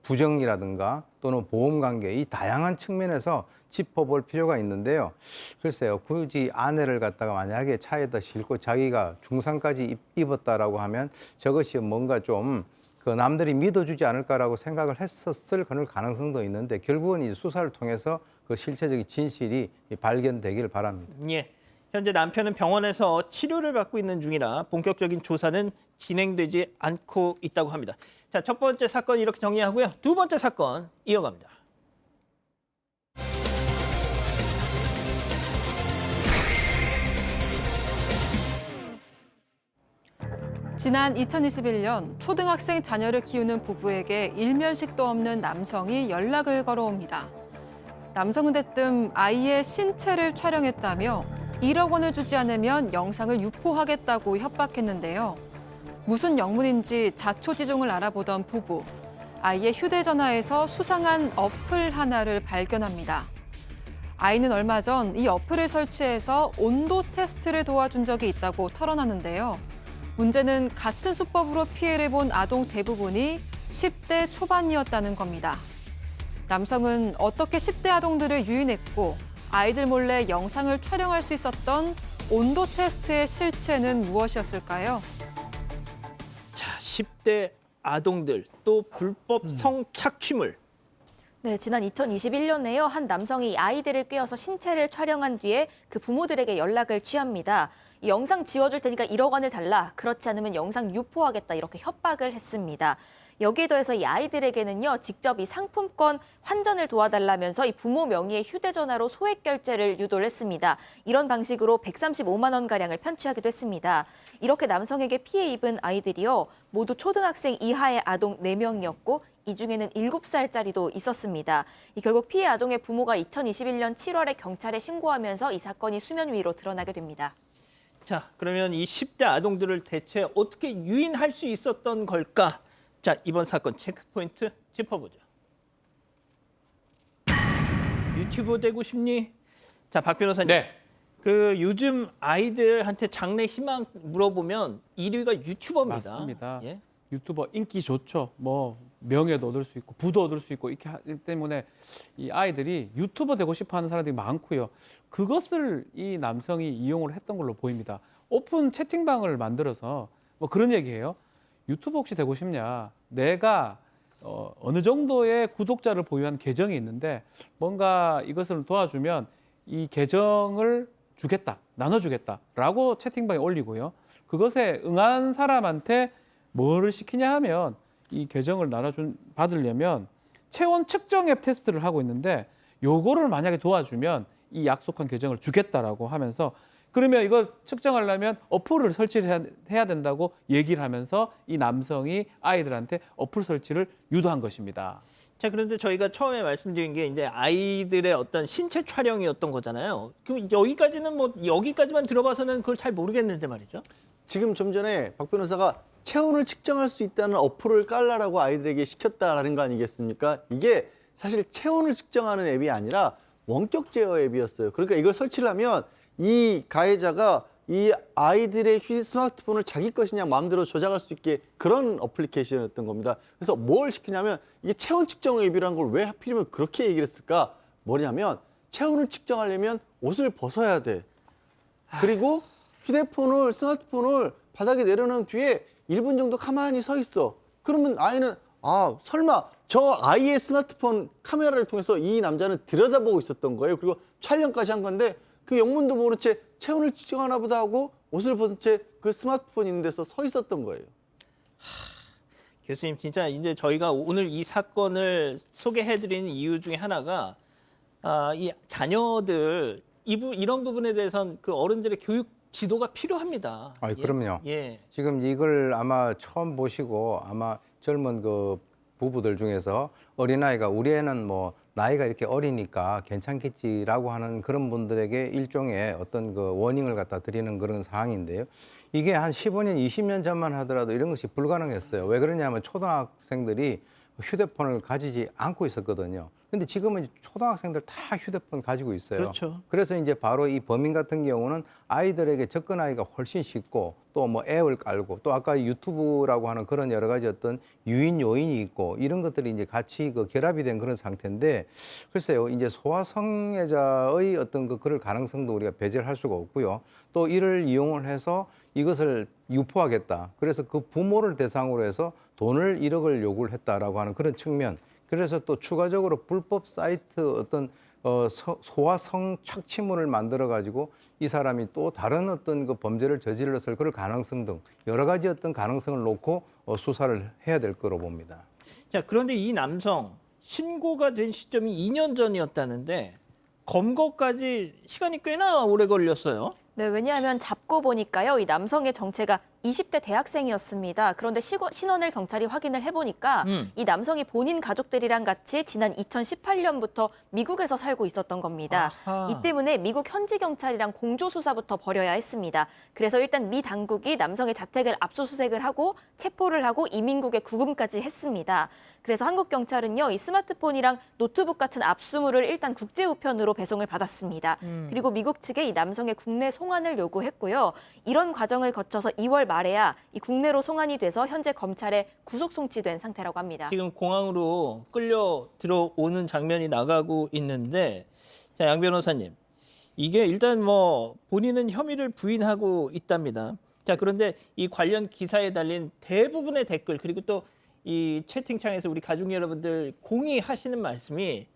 부정이라든가 또는 보험 관계, 이 다양한 측면에서 짚어볼 필요가 있는데요. 글쎄요, 굳이 아내를 갖다가 만약에 차에다 싣고 자기가 중상까지 입었다라고 하면 저것이 뭔가 좀 그 남들이 믿어주지 않을까라고 생각을 했었을 그럴 가능성도 있는데, 결국은 이 수사를 통해서 그 실체적인 진실이 발견되길 바랍니다. 예. 현재 남편은 병원에서 치료를 받고 있는 중이라 본격적인 조사는 진행되지 않고 있다고 합니다. 자, 첫 번째 사건 이렇게 정리하고요. 두 번째 사건 이어갑니다. 지난 2021년 초등학생 자녀를 키우는 부부에게 일면식도 없는 남성이 연락을 걸어옵니다. 남성은 대뜸 아이의 신체를 촬영했다며 1억 원을 주지 않으면 영상을 유포하겠다고 협박했는데요. 무슨 영문인지 자초지종을 알아보던 부부. 아이의 휴대전화에서 수상한 어플 하나를 발견합니다. 아이는 얼마 전 이 어플을 설치해서 온도 테스트를 도와준 적이 있다고 털어놨는데요. 문제는 같은 수법으로 피해를 본 아동 대부분이 10대 초반이었다는 겁니다. 남성은 어떻게 10대 아동들을 유인했고 아이들 몰래 영상을 촬영할 수 있었던 온도 테스트의 실체는 무엇이었을까요? 자, 10대 아동들 또 불법 성착취물. 네, 지난 2021년에요. 한 남성이 아이들을 꿰어서 신체를 촬영한 뒤에 그 부모들에게 연락을 취합니다. 이 영상 지워줄 테니까 1억 원을 달라. 그렇지 않으면 영상 유포하겠다. 이렇게 협박을 했습니다. 여기에 더해서 이 아이들에게는요, 직접 이 상품권 환전을 도와달라면서 이 부모 명의의 휴대전화로 소액 결제를 유도를 했습니다. 이런 방식으로 135만 원가량을 편취하기도 했습니다. 이렇게 남성에게 피해 입은 아이들이요, 모두 초등학생 이하의 아동 4명이었고 이 중에는 7살짜리도 있었습니다. 결국 피해 아동의 부모가 2021년 7월에 경찰에 신고하면서 이 사건이 수면 위로 드러나게 됩니다. 자, 그러면 이 10대 아동들을 대체 어떻게 유인할 수 있었던 걸까? 자, 이번 사건 체크포인트 짚어보죠. 유튜버 되고 싶니? 자, 박 변호사님. 네. 그 요즘 아이들한테 장래 희망 물어보면 1위가 유튜버입니다. 맞습니다. 예? 유튜버 인기 좋죠. 뭐 명예도 얻을 수 있고 부도 얻을 수 있고 이렇게 하기 때문에 이 아이들이 유튜버 되고 싶어하는 사람들이 많고요. 그것을 이 남성이 이용을 했던 걸로 보입니다. 오픈 채팅방을 만들어서 뭐 그런 얘기예요. 유튜버 혹시 되고 싶냐? 내가 어느 정도의 구독자를 보유한 계정이 있는데 뭔가 이것을 도와주면 이 계정을 주겠다, 나눠주겠다라고 채팅방에 올리고요. 그것에 응한 사람한테 뭐를 시키냐 하면 이 계정을 받으려면 체온 측정 앱 테스트를 하고 있는데 요거를 만약에 도와주면 이 약속한 계정을 주겠다라고 하면서 그러면 이걸 측정하려면 어플을 설치를 해야 된다고 얘기를 하면서 이 남성이 아이들한테 어플 설치를 유도한 것입니다. 자, 그런데 저희가 처음에 말씀드린 게 이제 아이들의 어떤 신체 촬영이었던 거잖아요. 그럼 여기까지는 뭐 여기까지만 들어봐서는 그걸 잘 모르겠는데 말이죠. 지금 좀 전에 박 변호사가 체온을 측정할 수 있다는 어플을 깔라라고 아이들에게 시켰다라는 거 아니겠습니까? 이게 사실 체온을 측정하는 앱이 아니라 원격 제어 앱이었어요. 그러니까 이걸 설치를 하면 이 가해자가 이 아이들의 스마트폰을 자기 것이냐 마음대로 조작할 수 있게 그런 어플리케이션이었던 겁니다. 그래서 뭘 시키냐면 이게 체온 측정 앱이라는 걸 왜 하필이면 그렇게 얘기를 했을까? 뭐냐면 체온을 측정하려면 옷을 벗어야 돼. 그리고 스마트폰을 바닥에 내려놓은 뒤에 1분 정도 가만히 서 있어. 그러면 아이는 설마 저 아이의 스마트폰 카메라를 통해서 이 남자는 들여다보고 있었던 거예요. 그리고 촬영까지 한 건데 그 영문도 모른 채 체온을 측정하나 보다 하고 옷을 벗은 채 그 스마트폰 있는 데서 서 있었던 거예요. 교수님, 진짜 이제 저희가 오늘 이 사건을 소개해드리는 이유 중에 하나가 이 자녀들 이런 부분에 대해서는 그 어른들의 교육 지도가 필요합니다. 아, 그럼요. 예. 지금 이걸 아마 처음 보시고 아마 젊은 그 부부들 중에서 어린아이가 우리 애는 뭐 나이가 이렇게 어리니까 괜찮겠지라고 하는 그런 분들에게 일종의 어떤 그 워닝을 갖다 드리는 그런 상황인데요. 이게 한 15년, 20년 전만 하더라도 이런 것이 불가능했어요. 왜 그러냐면 초등학생들이 휴대폰을 가지지 않고 있었거든요. 근데 지금은 초등학생들 다 휴대폰 가지고 있어요. 그렇죠. 그래서 이제 바로 이 범인 같은 경우는 아이들에게 접근하기가 훨씬 쉽고 또 뭐 앱을 깔고 또 아까 유튜브라고 하는 그런 여러 가지 어떤 유인 요인이 있고 이런 것들이 이제 같이 그 결합이 된 그런 상태인데 글쎄요, 이제 소아성애자의 어떤 그럴 가능성도 우리가 배제를 할 수가 없고요. 또 이를 이용을 해서 이것을 유포하겠다. 그래서 그 부모를 대상으로 해서 돈을 1억을 요구를 했다라고 하는 그런 측면. 그래서 또 추가적으로 불법 사이트 어떤 소아 성착취물을 만들어 가지고 이 사람이 또 다른 어떤 그 범죄를 저질렀을 그럴 가능성 등 여러 가지 어떤 가능성을 놓고 수사를 해야 될 거로 봅니다. 자, 그런데 이 남성 신고가 된 시점이 2년 전이었다는데 검거까지 시간이 꽤나 오래 걸렸어요. 네, 왜냐하면 잡고 보니까요, 이 남성의 정체가 20대 대학생이었습니다. 그런데 신원을 경찰이 확인을 해보니까 이 남성이 본인 가족들이랑 같이 지난 2018년부터 미국에서 살고 있었던 겁니다. 아하. 이 때문에 미국 현지 경찰이랑 공조 수사부터 벌여야 했습니다. 그래서 일단 미 당국이 남성의 자택을 압수수색을 하고 체포를 하고 이민국에 구금까지 했습니다. 그래서 한국 경찰은요, 이 스마트폰이랑 노트북 같은 압수물을 일단 국제 우편으로 배송을 받았습니다. 그리고 미국 측에 이 남성의 국내 송환을 요구했고요. 이런 과정을 거쳐서 2월 말에야 이 국내로 송환이 돼서 현재 검찰에 구속 송치된 상태라고 합니다. 지금 공항으로 끌려 들어오는 장면이 나가고 있는데, 자, 양 변호사님, 이게 일단 뭐 본인은 혐의를 부인하고 있답니다. 자, 그런데 이 관련 기사에 달린 대부분의 댓글 그리고 또 이 채팅창에서 우리 가족 여러분들 공의하시는 말씀이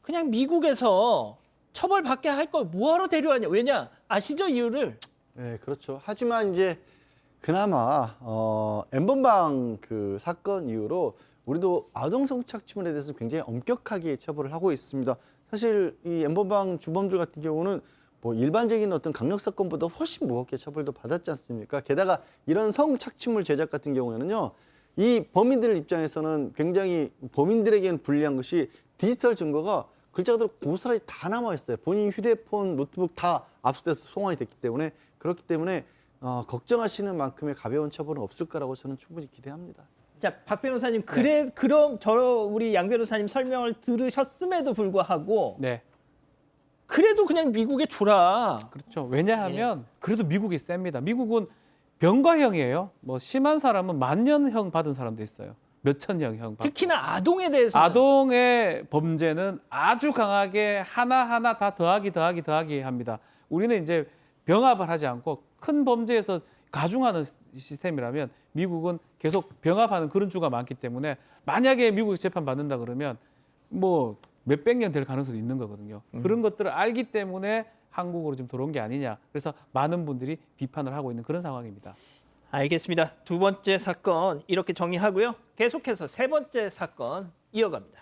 그냥 미국에서 처벌받게 할 걸 뭐하러 데려왔냐. 왜냐? 아시죠, 이유를? 네, 그렇죠. 하지만 이제 그나마 N번방 그 사건 이후로 우리도 아동 성착취물에 대해서 굉장히 엄격하게 처벌을 하고 있습니다. 사실 이 N번방 주범들 같은 경우는 뭐 일반적인 어떤 강력 사건보다 훨씬 무겁게 처벌도 받았지 않습니까? 게다가 이런 성착취물 제작 같은 경우에는요, 이 범인들 입장에서는 굉장히 범인들에게는 불리한 것이 디지털 증거가 글자 그대로 고스란히 다 남아 있어요. 본인 휴대폰, 노트북 다 압수돼서 송환이 됐기 때문에 그렇기 때문에 걱정하시는 만큼의 가벼운 처벌은 없을 거라고 저는 충분히 기대합니다. 자, 박 변호사님, 그럼 우리 양 변호사님 설명을 들으셨음에도 불구하고 네. 그래도 그냥 미국에 줘라. 그렇죠. 왜냐하면 그래도 미국이 셉니다. 미국은 병과형이에요. 뭐 심한 사람은 만년형 받은 사람도 있어요. 몇천년형. 특히나 아동에 대해서 아동의 범죄는 아주 강하게 하나하나 다 더하기 합니다. 우리는 이제 병합을 하지 않고 큰 범죄에서 가중하는 시스템이라면 미국은 계속 병합하는 그런 주가 많기 때문에 만약에 미국에서 재판받는다 그러면 뭐 몇백 년 될 가능성도 있는 거거든요. 그런 것들을 알기 때문에 한국으로 좀 들어온 게 아니냐. 그래서 많은 분들이 비판을 하고 있는 그런 상황입니다. 알겠습니다. 두 번째 사건 이렇게 정리하고요. 계속해서 세 번째 사건 이어갑니다.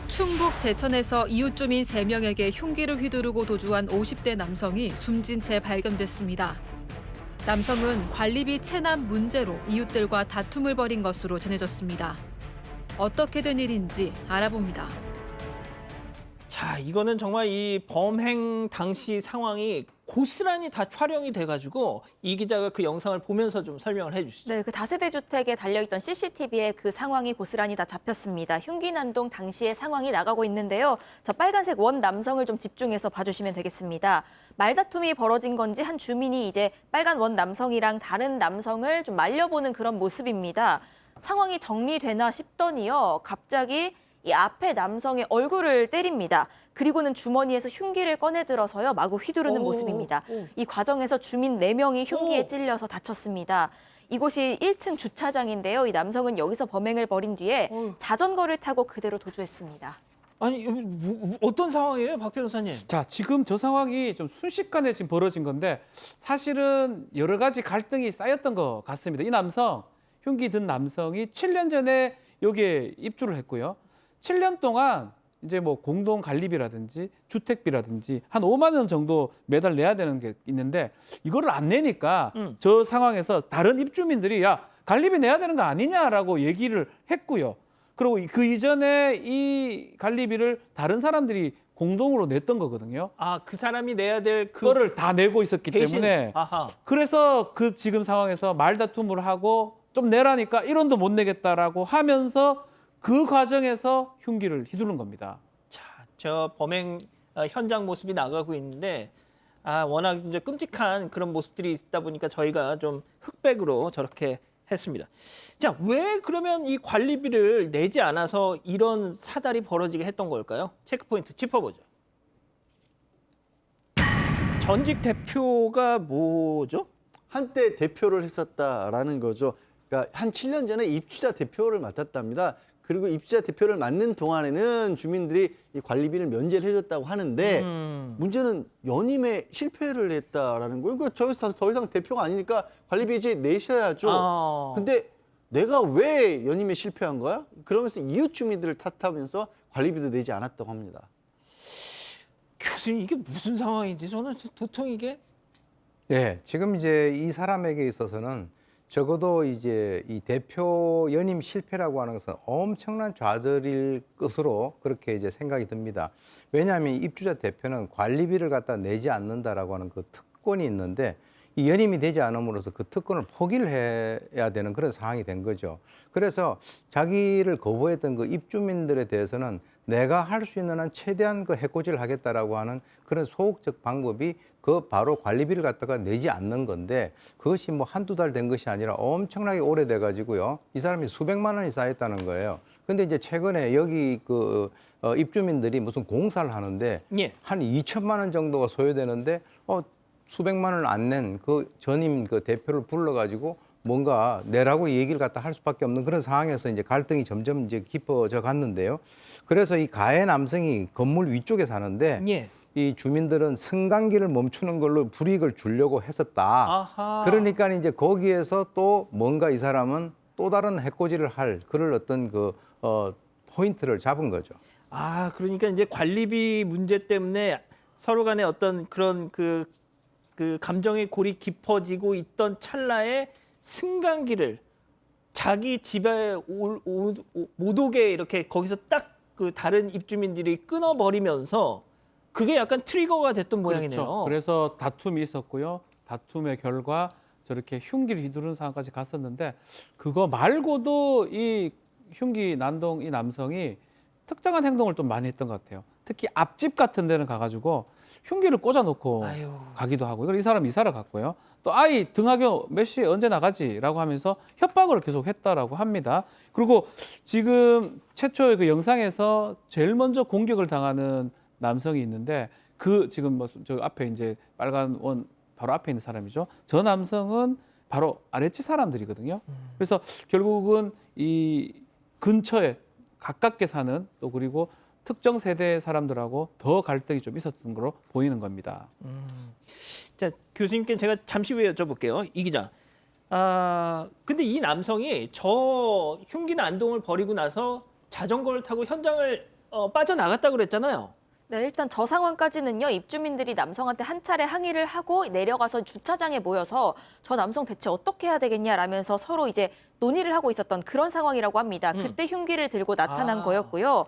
충북 제천에서 이웃 주민 3명에게 흉기를 휘두르고 도주한 50대 남성이 숨진 채 발견됐습니다. 남성은 관리비 체납 문제로 이웃들과 다툼을 벌인 것으로 전해졌습니다. 어떻게 된 일인지 알아봅니다. 자, 이거는 정말 이 범행 당시 상황이 고스란히 다 촬영이 돼가지고 이 기자가 그 영상을 보면서 좀 설명을 해주시죠. 네, 그 다세대 주택에 달려있던 CCTV에 그 상황이 고스란히 다 잡혔습니다. 흉기난동 당시의 상황이 나가고 있는데요. 저 빨간색 원 남성을 좀 집중해서 봐주시면 되겠습니다. 말다툼이 벌어진 건지 한 주민이 이제 빨간 원 남성이랑 다른 남성을 좀 말려보는 그런 모습입니다. 상황이 정리되나 싶더니요, 갑자기 이 앞에 남성의 얼굴을 때립니다. 그리고는 주머니에서 흉기를 꺼내 들어서요, 마구 휘두르는 모습입니다. 이 과정에서 주민 4명이 흉기에 찔려서 다쳤습니다. 이곳이 1층 주차장인데요. 이 남성은 여기서 범행을 벌인 뒤에 자전거를 타고 그대로 도주했습니다. 아니 어떤 상황이에요, 박 변호사님? 자, 지금 저 상황이 좀 순식간에 지금 벌어진 건데 사실은 여러 가지 갈등이 쌓였던 것 같습니다. 이 남성, 흉기 든 남성이 7년 전에 여기에 입주를 했고요. 7년 동안 이제 뭐 공동 관리비라든지 주택비라든지 한 5만 원 정도 매달 내야 되는 게 있는데 이거를 안 내니까 저 상황에서 다른 입주민들이 야, 관리비 내야 되는 거 아니냐라고 얘기를 했고요. 그리고 그 이전에 이 관리비를 다른 사람들이 공동으로 냈던 거거든요. 아, 그 사람이 내야 될 그거를 다 내고 있었기 대신, 때문에 아하. 그래서 그 지금 상황에서 말다툼을 하고 좀 내라니까 1원도 못 내겠다라고 하면서 그 과정에서 흉기를 휘두른 겁니다. 자, 저 범행 현장 모습이 나가고 있는데 워낙 이제 끔찍한 그런 모습들이 있다 보니까 저희가 좀 흑백으로 저렇게 했습니다. 자, 왜 그러면 이 관리비를 내지 않아서 이런 사달이 벌어지게 했던 걸까요? 체크포인트 짚어보죠. 전직 대표가 뭐죠? 한때 대표를 했었다라는 거죠. 그러니까 한 7년 전에 입주자 대표를 맡았답니다. 그리고 입주자 대표를 맡는 동안에는 주민들이 이 관리비를 면제를 해줬다고 하는데 문제는 연임에 실패를 했다라는 거예요. 그러니까 더 이상 대표가 아니니까 관리비 이제 내셔야죠. 근데 내가 왜 연임에 실패한 거야? 그러면서 이웃 주민들을 탓하면서 관리비도 내지 않았다고 합니다. 교수님, 이게 무슨 상황인지 저는 도통 이게 네, 지금 이제 이 사람에게 있어서는 적어도 이제 이 대표 연임 실패라고 하는 것은 엄청난 좌절일 것으로 그렇게 이제 생각이 듭니다. 왜냐하면 입주자 대표는 관리비를 갖다 내지 않는다라고 하는 그 특권이 있는데 이 연임이 되지 않음으로써 그 특권을 포기를 해야 되는 그런 상황이 된 거죠. 그래서 자기를 거부했던 그 입주민들에 대해서는 내가 할 수 있는 한 최대한 그 해코지를 하겠다라고 하는 그런 소극적 방법이 그 바로 관리비를 갖다가 내지 않는 건데 그것이 뭐 한두 달 된 것이 아니라 엄청나게 오래돼 가지고요. 이 사람이 수백만 원이 쌓였다는 거예요. 근데 이제 최근에 여기 그 입주민들이 무슨 공사를 하는데 한 2천만 원 정도가 소요되는데 수백만 원을 안 낸 그 전임 그 대표를 불러 가지고 뭔가 내라고 얘기를 갖다 할 수밖에 없는 그런 상황에서 이제 갈등이 점점 이제 깊어져 갔는데요. 그래서 이 가해 남성이 건물 위쪽에 사는데 이 주민들은 승강기를 멈추는 걸로 불이익을 주려고 했었다. 아하. 그러니까 이제 거기에서 또 뭔가 이 사람은 또 다른 해코지를 할 그럴 어떤 그 포인트를 잡은 거죠. 그러니까 이제 관리비 문제 때문에 서로 간에 어떤 그런 그 감정의 골이 깊어지고 있던 찰나에 승강기를 자기 집에 못 오게 이렇게 거기서 딱 그 다른 입주민들이 끊어버리면서 그게 약간 트리거가 됐던 모양이네요. 그렇죠. 그래서 다툼이 있었고요. 다툼의 결과 저렇게 흉기를 휘두른 상황까지 갔었는데 그거 말고도 이 흉기 난동 이 남성이 특정한 행동을 좀 많이 했던 것 같아요. 특히 앞집 같은 데는 가가지고 흉기를 꽂아놓고 가기도 하고 이 사람 이사를 갔고요. 또 아이 등하교 몇 시에 언제 나가지라고 하면서 협박을 계속 했다라고 합니다. 그리고 지금 최초의 그 영상에서 제일 먼저 공격을 당하는 남성이 있는데 그 지금 뭐 저 앞에 이제 빨간 원 바로 앞에 있는 사람이죠. 저 남성은 바로 아랫집 사람들이거든요. 그래서 결국은 이 근처에 가깝게 사는 또 그리고 특정 세대 사람들하고 더 갈등이 좀 있었던 걸로 보이는 겁니다. 자, 교수님께 제가 잠시 후에 여쭤볼게요. 이 기자. 근데 이 남성이 저 흉기 난동을 벌이고 나서 자전거를 타고 현장을 빠져나갔다고 그랬잖아요. 네, 일단 저 상황까지는요. 입주민들이 남성한테 한 차례 항의를 하고 내려가서 주차장에 모여서 저 남성 대체 어떻게 해야 되겠냐라면서 서로 이제 논의를 하고 있었던 그런 상황이라고 합니다. 그때 흉기를 들고 나타난 거였고요.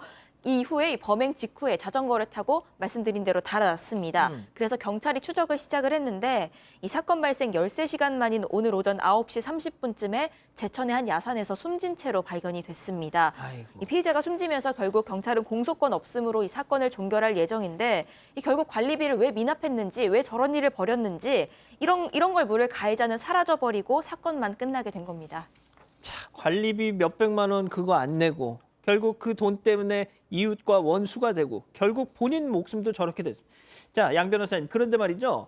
이후에 이 범행 직후에 자전거를 타고 말씀드린 대로 달아났습니다. 그래서 경찰이 추적을 시작을 했는데 이 사건 발생 13시간 만인 오늘 오전 9시 30분쯤에 제천의 한 야산에서 숨진 채로 발견이 됐습니다. 이 피의자가 숨지면서 결국 경찰은 공소권 없음으로 이 사건을 종결할 예정인데 이 결국 관리비를 왜 미납했는지 왜 저런 일을 벌였는지 이런 걸 물을 가해자는 사라져버리고 사건만 끝나게 된 겁니다. 자, 관리비 몇백만 원 그거 안 내고 결국 그 돈 때문에 이웃과 원수가 되고 결국 본인 목숨도 저렇게 됐습니다. 자, 양 변호사님, 그런데 말이죠.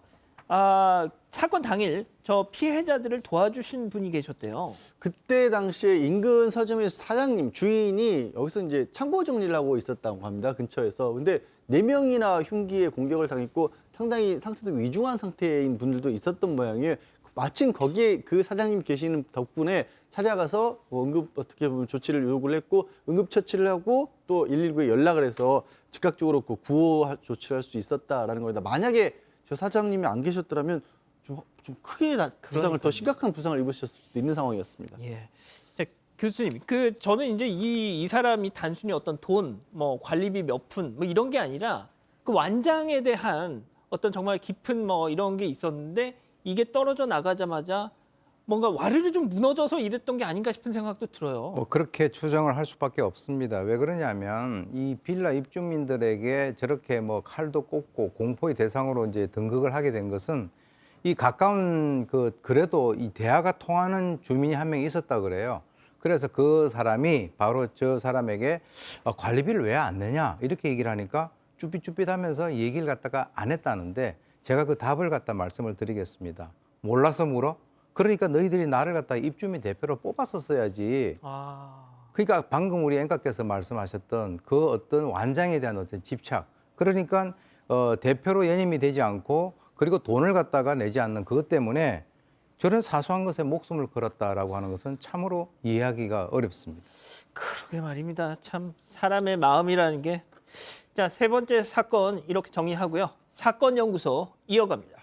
사건 당일 저 피해자들을 도와주신 분이 계셨대요. 그때 당시에 인근 서점의 사장님, 주인이 여기서 이제 창고 정리를 하고 있었다고 합니다. 근처에서. 근데 4명이나 흉기에 공격을 당했고 상당히 상태도 위중한 상태인 분들도 있었던 모양이에요. 마침 거기에 그 사장님 계시는 덕분에 찾아가서 응급 어떻게 보면 조치를 요구를 했고 응급처치를 하고 또 119에 연락을 해서 즉각적으로 그 구호 조치를 할 수 있었다라는 겁니다. 만약에 저 사장님이 안 계셨더라면 좀 크게 부상을 더 심각한 부상을 입으셨을 수도 있는 상황이었습니다. 예. 자, 교수님, 저는 이제 이 사람이 단순히 어떤 돈, 뭐 관리비 몇 푼, 뭐 이런 게 아니라 그 완장에 대한 어떤 정말 깊은 뭐 이런 게 있었는데 이게 떨어져 나가자마자 뭔가 와르르 좀 무너져서 이랬던 게 아닌가 싶은 생각도 들어요. 뭐 그렇게 추정을 할 수밖에 없습니다. 왜 그러냐면 이 빌라 입주민들에게 저렇게 뭐 칼도 꽂고 공포의 대상으로 이제 등극을 하게 된 것은 이 가까운 그래도 이 대화가 통하는 주민이 한 명 있었다 그래요. 그래서 그 사람이 바로 저 사람에게 관리비를 왜 안 내냐 이렇게 얘기를 하니까 쭈삣쭈삣하면서 얘기를 갖다가 안 했다는데 제가 그 답을 갖다 말씀을 드리겠습니다. 몰라서 물어? 그러니까 너희들이 나를 갖다 입주민 대표로 뽑았었어야지. 그러니까 방금 우리 앵커께서 말씀하셨던 그 어떤 완장에 대한 어떤 집착. 그러니까 대표로 연임이 되지 않고 그리고 돈을 갖다가 내지 않는 그것 때문에 저런 사소한 것에 목숨을 걸었다라고 하는 것은 참으로 이해하기가 어렵습니다. 그러게 말입니다. 참 사람의 마음이라는 게. 자, 세 번째 사건 이렇게 정리하고요. 사건 연구소 이어갑니다.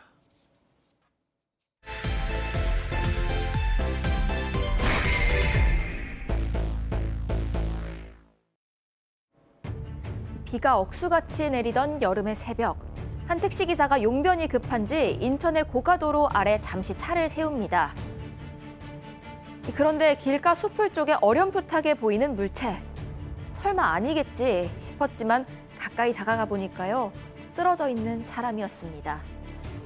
비가 억수같이 내리던 여름의 새벽. 한 택시기사가 용변이 급한지 인천의 고가도로 아래 잠시 차를 세웁니다. 그런데 길가 수풀 쪽에 어렴풋하게 보이는 물체. 설마 아니겠지 싶었지만 가까이 다가가 보니까요. 쓰러져 있는 사람이었습니다.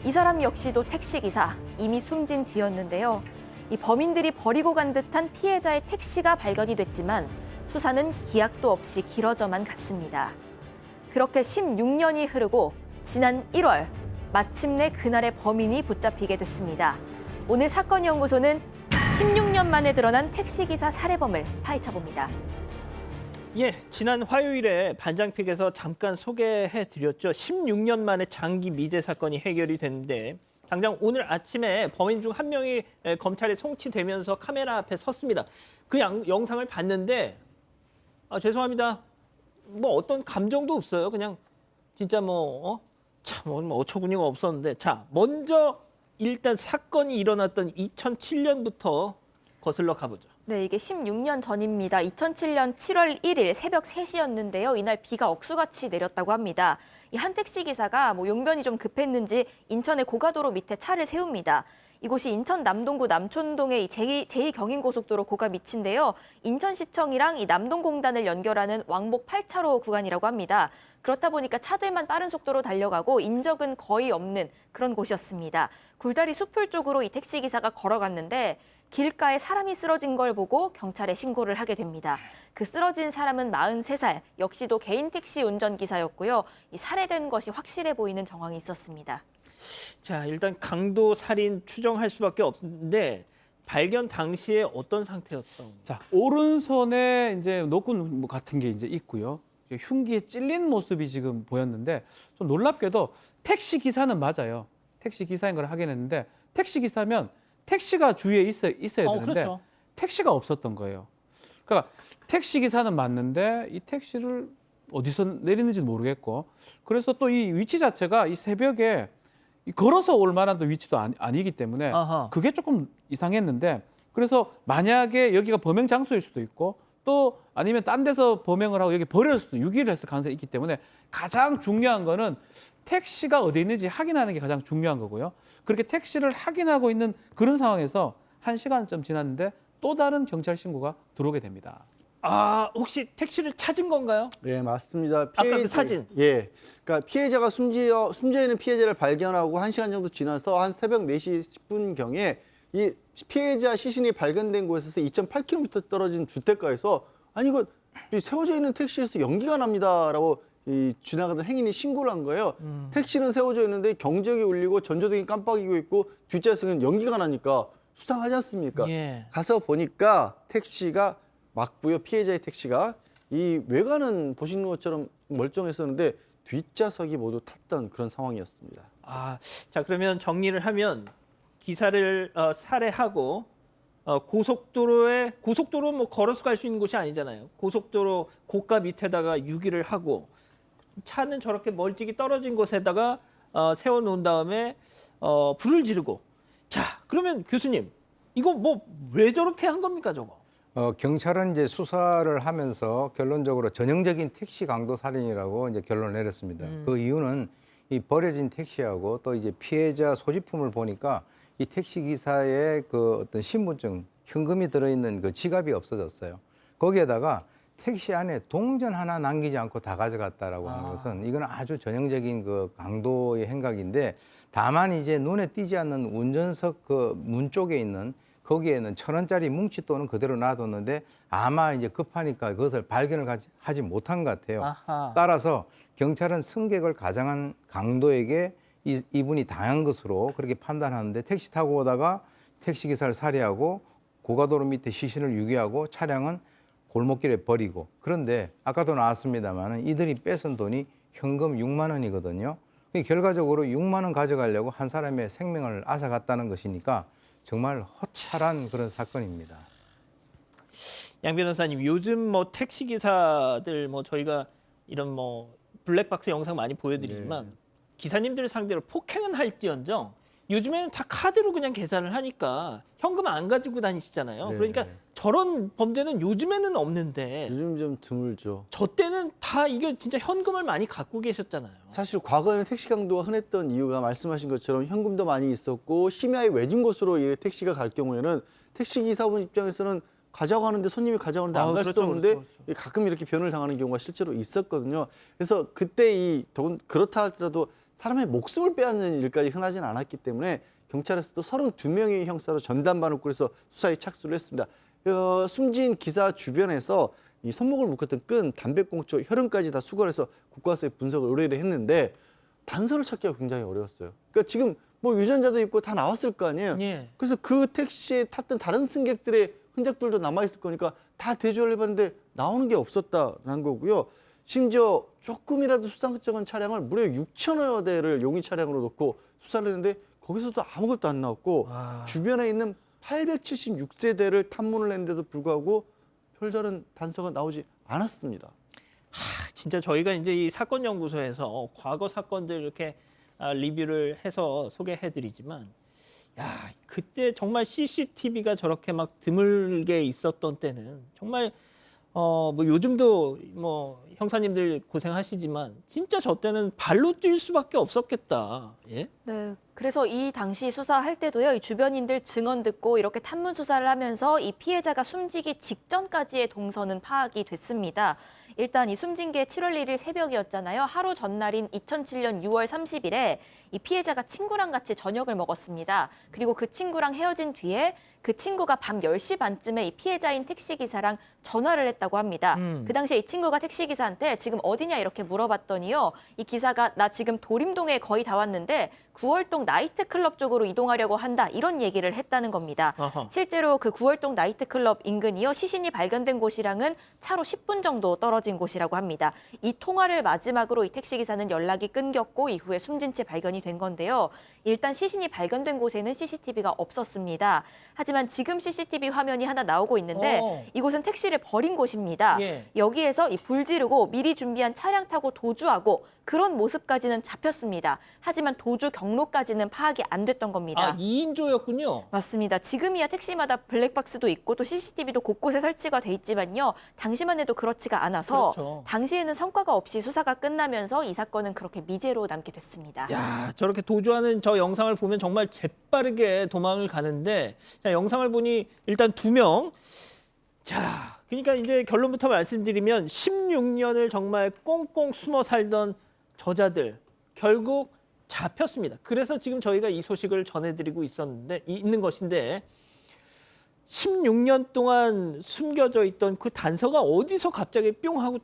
이 사람 역시도 택시기사, 이미 숨진 뒤였는데요. 이 범인들이 버리고 간 듯한 피해자의 택시가 발견이 됐지만 수사는 기약도 없이 길어져만 갔습니다. 그렇게 16년이 흐르고 지난 1월 마침내 그날의 범인이 붙잡히게 됐습니다. 오늘 사건 연구소는 16년 만에 드러난 택시기사 살해범을 파헤쳐봅니다. 예, 지난 화요일에 반장픽에서 잠깐 소개해드렸죠. 16년 만에 장기 미제 사건이 해결이 됐는데 당장 오늘 아침에 범인 중 한 명이 검찰에 송치되면서 카메라 앞에 섰습니다. 그 영상을 봤는데 죄송합니다. 뭐 어떤 감정도 없어요. 그냥 진짜 참 어처구니가 없었는데 자, 먼저 일단 사건이 일어났던 2007년부터 거슬러 가보죠. 네, 이게 16년 전입니다. 2007년 7월 1일 새벽 3시였는데요. 이날 비가 억수같이 내렸다고 합니다. 이 한 택시기사가 용변이 좀 급했는지 인천의 고가도로 밑에 차를 세웁니다. 이곳이 인천 남동구 남촌동의 제2경인고속도로 고가 밑인데요. 인천시청이랑 이 남동공단을 연결하는 왕복 8차로 구간이라고 합니다. 그렇다 보니까 차들만 빠른 속도로 달려가고 인적은 거의 없는 그런 곳이었습니다. 굴다리 수풀 쪽으로 이 택시기사가 걸어갔는데 길가에 사람이 쓰러진 걸 보고 경찰에 신고를 하게 됩니다. 그 쓰러진 사람은 43살, 역시도 개인 택시 운전기사였고요. 이 살해된 것이 확실해 보이는 정황이 있었습니다. 자, 일단 강도 살인 추정할 수밖에 없는데 발견 당시에 어떤 상태였던? 자, 오른손에 이제 노끈 같은 게 이제 있고요. 흉기에 찔린 모습이 지금 보였는데 좀 놀랍게도 택시 기사는 맞아요. 택시 기사인 걸 확인했는데 택시 기사면 택시가 주위에 있어야 되는데 그렇죠. 택시가 없었던 거예요. 그러니까 택시 기사는 맞는데 이 택시를 어디서 내리는지 모르겠고 그래서 또 이 위치 자체가 이 새벽에 걸어서 올 만한 또 위치도 아니기 때문에 그게 조금 이상했는데 그래서 만약에 여기가 범행 장소일 수도 있고 또 아니면 딴 데서 범행을 하고 여기 버릴 수도 유기를 했을 가능성이 있기 때문에 가장 중요한 거는 택시가 어디 있는지 확인하는 게 가장 중요한 거고요. 그렇게 택시를 확인하고 있는 그런 상황에서 1시간쯤 지났는데 또 다른 경찰 신고가 들어오게 됩니다. 혹시 택시를 찾은 건가요? 네, 맞습니다. 아까 그 사진. 예. 그러니까 피해자가 숨져 있는 피해자를 발견하고 1시간 정도 지나서 한 새벽 4시 10분경에 이 피해자 시신이 발견된 곳에서 2.8km 떨어진 주택가에서 아니 이거 세워져 있는 택시에서 연기가 납니다라고 이 지나가던 행인이 신고를 한 거예요. 택시는 세워져 있는데 경적이 울리고 전조등이 깜빡이고 있고 뒷좌석은 연기가 나니까 수상하지 않습니까? 예. 가서 보니까 택시가 맞고요. 피해자의 택시가 이 외관은 보시는 것처럼 멀쩡했었는데 뒷좌석이 모두 탔던 그런 상황이었습니다. 아, 자 그러면 정리를 하면 기사를 살해하고 고속도로 뭐 걸어서 갈 수 있는 곳이 아니잖아요. 고속도로 고가 밑에다가 유기를 하고 차는 저렇게 멀찍이 떨어진 곳에다가 세워놓은 다음에 불을 지르고. 자 그러면 교수님 이거 뭐 왜 저렇게 한 겁니까 저거? 경찰은 이제 수사를 하면서 결론적으로 전형적인 택시 강도 살인이라고 이제 결론을 내렸습니다. 그 이유는 이 버려진 택시하고 또 이제 피해자 소지품을 보니까 이 택시 기사의 그 어떤 신분증, 현금이 들어있는 그 지갑이 없어졌어요. 거기에다가 택시 안에 동전 하나 남기지 않고 다 가져갔다라고 하는 것은 이건 아주 전형적인 그 강도의 행각인데, 다만 이제 눈에 띄지 않는 운전석 그 문 쪽에 있는 거기에는 1,000원짜리 뭉칫돈은 그대로 놔뒀는데 아마 이제 급하니까 그것을 발견을 하지 못한 것 같아요. 아하. 따라서 경찰은 승객을 가장한 강도에게 이분이 당한 것으로 그렇게 판단하는데, 택시 타고 오다가 택시기사를 살해하고 고가도로 밑에 시신을 유기하고 차량은 골목길에 버리고, 그런데 아까도 나왔습니다만 이들이 뺏은 돈이 현금 6만 원이거든요. 결과적으로 6만 원 가져가려고 한 사람의 생명을 앗아갔다는 것이니까 정말 허탈한 그런 사건입니다. 양 변호사님, 요즘 뭐 택시 기사들 뭐 저희가 이런 뭐 블랙박스 영상 많이 보여드리지만 기사님들 상대로 폭행은 할지언정 요즘에는 다 카드로 그냥 계산을 하니까 현금 안 가지고 다니시잖아요. 네. 그러니까 저런 범죄는 요즘에는 없는데 요즘 좀 드물죠. 저 때는 다 이게 진짜 현금을 많이 갖고 계셨잖아요. 사실 과거에는 택시 강도가 흔했던 이유가 말씀하신 것처럼 현금도 많이 있었고 심야에 외진 곳으로 이 택시가 갈 경우에는 택시 기사분 입장에서는 가져가는데 손님이 가져가는데 안 갈 수도 없는데 그렇죠. 가끔 이렇게 변을 당하는 경우가 실제로 있었거든요. 그래서 그때 그렇다 하더라도 사람의 목숨을 빼앗는 일까지 흔하지는 않았기 때문에 경찰에서도 32명의 형사로 전담반을 꾸려서 수사에 착수를 했습니다. 숨진 기사 주변에서 이 손목을 묶었던 끈, 담배꽁초, 혈흔까지 다 수거해서 국과수에 분석을 의뢰를 했는데 단서를 찾기가 굉장히 어려웠어요. 그러니까 지금 뭐 유전자도 있고 다 나왔을 거 아니에요. 예. 그래서 그 택시에 탔던 다른 승객들의 흔적들도 남아있을 거니까 다 대조를 해봤는데 나오는 게 없었다는 거고요. 심지어 조금이라도 수상쩍은 차량을 무려 6천여 대를 용의 차량으로 놓고 수사를 했는데 거기서도 아무것도 안 나왔고 주변에 있는 876세대를 탐문을 했는데도 불구하고 별다른 단서가 나오지 않았습니다. 진짜 저희가 이제 이 사건 연구소에서 과거 사건들 이렇게 리뷰를 해서 소개해드리지만, 야 그때 정말 CCTV가 저렇게 막 드물게 있었던 때는 정말 뭐 요즘도 뭐 형사님들 고생하시지만 진짜 저 때는 발로 뛸 수밖에 없었겠다. 예? 네, 그래서 이 당시 수사할 때도요, 이 주변인들 증언 듣고 이렇게 탐문 수사를 하면서 이 피해자가 숨지기 직전까지의 동선은 파악이 됐습니다. 일단 이 숨진 게 7월 1일 새벽이었잖아요. 하루 전날인 2007년 6월 30일에 이 피해자가 친구랑 같이 저녁을 먹었습니다. 그리고 그 친구랑 헤어진 뒤에 그 친구가 밤 10시 반쯤에 이 피해자인 택시기사랑 전화를 했다고 합니다. 그 당시에 이 친구가 택시기사한테 지금 어디냐 이렇게 물어봤더니요. 이 기사가 나 지금 도림동에 거의 다 왔는데 9월동 나이트클럽 쪽으로 이동하려고 한다. 이런 얘기를 했다는 겁니다. 어허. 실제로 그 9월동 나이트클럽 인근이요. 시신이 발견된 곳이랑은 차로 10분 정도 떨어진 곳이라고 합니다. 이 통화를 마지막으로 이 택시기사는 연락이 끊겼고 이후에 숨진 채 발견이 된 건데요. 일단 시신이 발견된 곳에는 CCTV가 없었습니다. 하지만 지금 CCTV 화면이 하나 나오고 있는데 이곳은 택시를 버린 곳입니다. 예. 여기에서 이 불 지르고 미리 준비한 차량 타고 도주하고 그런 모습까지는 잡혔습니다. 하지만 도주 경로까지는 파악이 안 됐던 겁니다. 2인조였군요. 맞습니다. 지금이야 택시마다 블랙박스도 있고 또 CCTV도 곳곳에 설치가 돼 있지만요. 당시만 해도 그렇지가 않아서 그렇죠. 당시에는 성과가 없이 수사가 끝나면서 이 사건은 그렇게 미제로 남게 됐습니다. 야, 저렇게 도주하는 저 영상을 보면 정말 재빠르게 도망을 가는데, 자, 영상을 보니 일단 2명. 자, 그러니까 이제 결론부터 말씀드리면 16년을 정말 꽁꽁 숨어 살던 저자들 결국 잡혔습니다. 그래서 지금 저희가 이 소식을 전해드리고 있는 것인데, 16년 동안 숨겨져 있던 그 단서가 어디서 갑자기 뿅 하고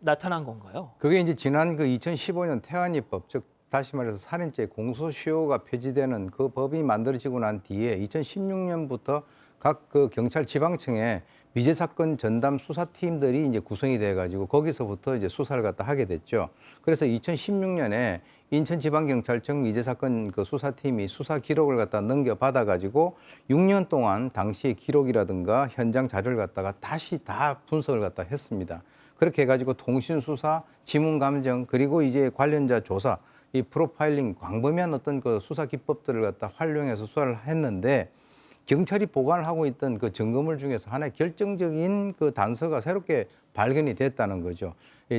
나타난 건가요? 그게 이제 지난 그 2015년 태완이법, 즉 다시 말해서 살인죄 공소시효가 폐지되는 그 법이 만들어지고 난 뒤에 2016년부터 각 그 경찰 지방청에 미제 사건 전담 수사팀들이 이제 구성이 돼 가지고 거기서부터 이제 수사를 갖다 하게 됐죠. 그래서 2016년에 인천지방경찰청 미제 사건 그 수사팀이 수사 기록을 갖다 넘겨받아 가지고 6년 동안 당시의 기록이라든가 현장 자료를 갖다가 다시 다 분석을 갖다 했습니다. 그렇게 해가지고 통신수사, 지문감정, 그리고 이제 관련자 조사, 이 프로파일링, 광범위한 어떤 그 수사 기법들을 갖다 활용해서 수사를 했는데 경찰이 보관을 하고 있던 그 증거물 중에서 하나의 결정적인 그 단서가 새롭게 발견이 됐다는 거죠.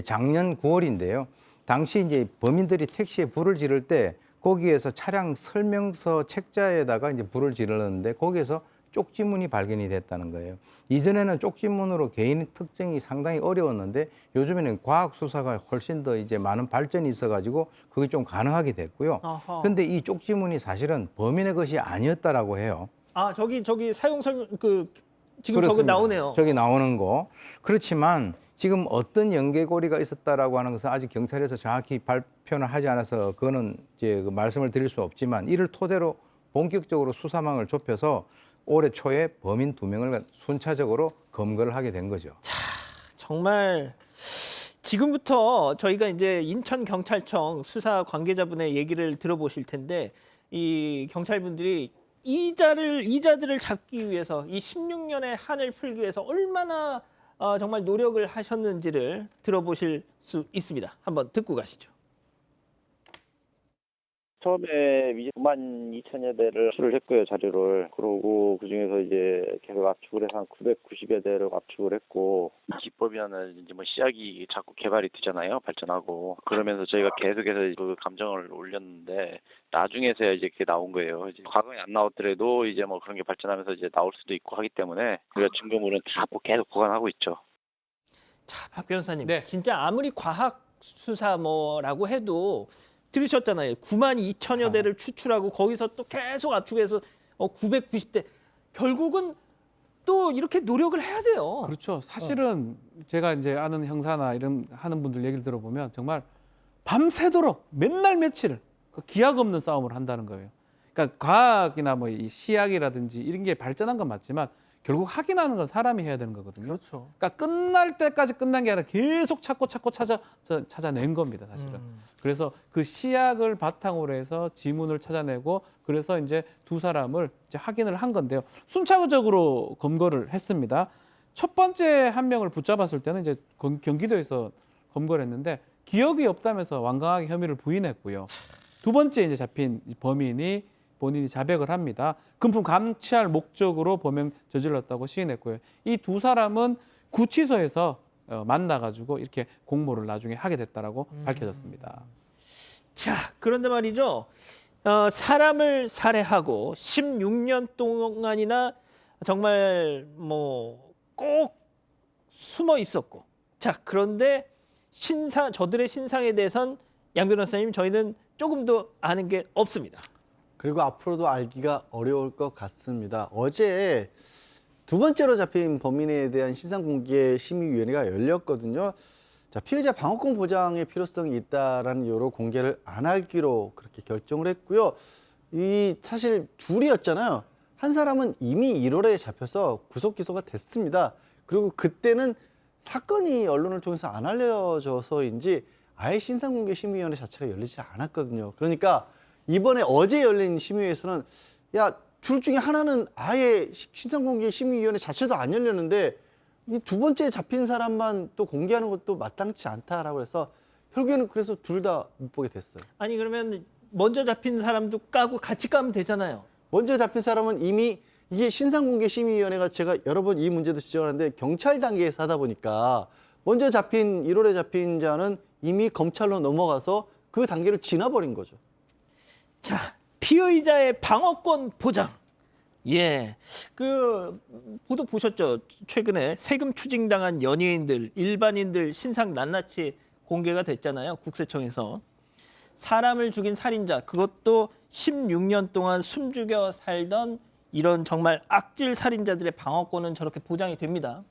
작년 9월인데요. 당시 이제 범인들이 택시에 불을 지를 때 거기에서 차량 설명서 책자에다가 이제 불을 지르는데 거기에서 쪽지문이 발견이 됐다는 거예요. 이전에는 쪽지문으로 개인 특정이 상당히 어려웠는데 요즘에는 과학 수사가 훨씬 더 이제 많은 발전이 있어가지고 그게 좀 가능하게 됐고요. 근데 이 쪽지문이 사실은 범인의 것이 아니었다라고 해요. 아 저기 사용 설명 지금 저기 그렇습니다. 나오네요. 저기 나오는 거. 그렇지만 지금 어떤 연계고리가 있었다라고 하는 것은 아직 경찰에서 정확히 발표는 하지 않아서 그거는 이제 그 말씀을 드릴 수 없지만 이를 토대로 본격적으로 수사망을 좁혀서 올해 초에 범인 2명을 순차적으로 검거를 하게 된 거죠. 정말 지금부터 저희가 이제 인천경찰청 수사 관계자분의 얘기를 들어보실 텐데 이 경찰분들이 이자들을 잡기 위해서 이 16년의 한을 풀기 위해서 얼마나 정말 노력을 하셨는지를 들어보실 수 있습니다. 한번 듣고 가시죠. 처음에 이제 92,000여 대를 수를 했고요, 자료를. 그러고 그중에서 이제 계속 압축을 해서 한 990여 대를 압축을 했고, 기법이라는 이제 뭐 시약이 자꾸 개발이 되잖아요, 발전하고. 그러면서 저희가 계속해서 그 감정을 올렸는데, 나중에서야 이제 그게 나온 거예요. 이제 과거에 안 나왔더라도 이제 뭐 그런 게 발전하면서 이제 나올 수도 있고 하기 때문에 우리가 증거물은 다 계속 보관하고 있죠. 자, 박 변호사님, 네. 진짜 아무리 과학 수사 뭐라고 해도 들으셨잖아요. 92,000여 대를 추출하고 거기서 또 계속 압축해서 990대. 결국은 또 이렇게 노력을 해야 돼요. 그렇죠. 사실은 제가 이제 아는 형사나 이런 하는 분들 얘기를 들어보면 정말 밤새도록 맨날 며칠 그 기약 없는 싸움을 한다는 거예요. 그러니까 과학이나 뭐 이 시약이라든지 이런 게 발전한 건 맞지만 결국 확인하는 건 사람이 해야 되는 거거든요. 그렇죠. 그러니까 끝날 때까지 끝난 게 아니라 계속 찾고 찾아낸 겁니다, 사실은. 그래서 그 시약을 바탕으로 해서 지문을 찾아내고 그래서 이제 두 사람을 이제 확인을 한 건데요. 순차적으로 검거를 했습니다. 첫 번째 한 명을 붙잡았을 때는 이제 경기도에서 검거를 했는데 기억이 없다면서 완강하게 혐의를 부인했고요. 두 번째 이제 잡힌 범인이 본인이 자백을 합니다. 금품 감취할 목적으로 범행 저질렀다고 시인했고요. 이 두 사람은 구치소에서 만나가지고 이렇게 공모를 나중에 하게 됐다라고 밝혀졌습니다. 자, 그런데 말이죠. 사람을 살해하고 16년 동안이나 정말 뭐 꼭 숨어 있었고. 자, 그런데 저들의 신상에 대해선 양 변호사님 저희는 조금 더 아는 게 없습니다. 그리고 앞으로도 알기가 어려울 것 같습니다. 어제 두 번째로 잡힌 범인에 대한 신상공개 심의위원회가 열렸거든요. 자, 피해자 방어권 보장의 필요성이 있다라는 이유로 공개를 안 하기로 그렇게 결정을 했고요. 이 사실 둘이었잖아요. 한 사람은 이미 1월에 잡혀서 구속 기소가 됐습니다. 그리고 그때는 사건이 언론을 통해서 안 알려져서인지 아예 신상공개 심의위원회 자체가 열리지 않았거든요. 그러니까 이번에 어제 열린 심의회에서는 야, 둘 중에 하나는 아예 신상공개 심의위원회 자체도 안 열렸는데 이 두 번째 잡힌 사람만 또 공개하는 것도 마땅치 않다라고 해서 결국에는 그래서 둘 다 못 보게 됐어요. 아니 그러면 먼저 잡힌 사람도 까고 같이 까면 되잖아요. 먼저 잡힌 사람은 이미 이게 신상공개 심의위원회가 제가 여러 번 이 문제도 지적하는데 경찰 단계에서 하다 보니까 먼저 잡힌 1월에 잡힌 자는 이미 검찰로 넘어가서 그 단계를 지나버린 거죠. 자, 피의자의 방어권 보장. 예, 그 보도 보셨죠? 최근에 세금 추징당한 연예인들, 일반인들 신상 낱낱이 공개가 됐잖아요. 국세청에서. 사람을 죽인 살인자, 그것도 16년 동안 숨죽여 살던 이런 정말 악질 살인자들의 방어권은 저렇게 보장이 됩니다.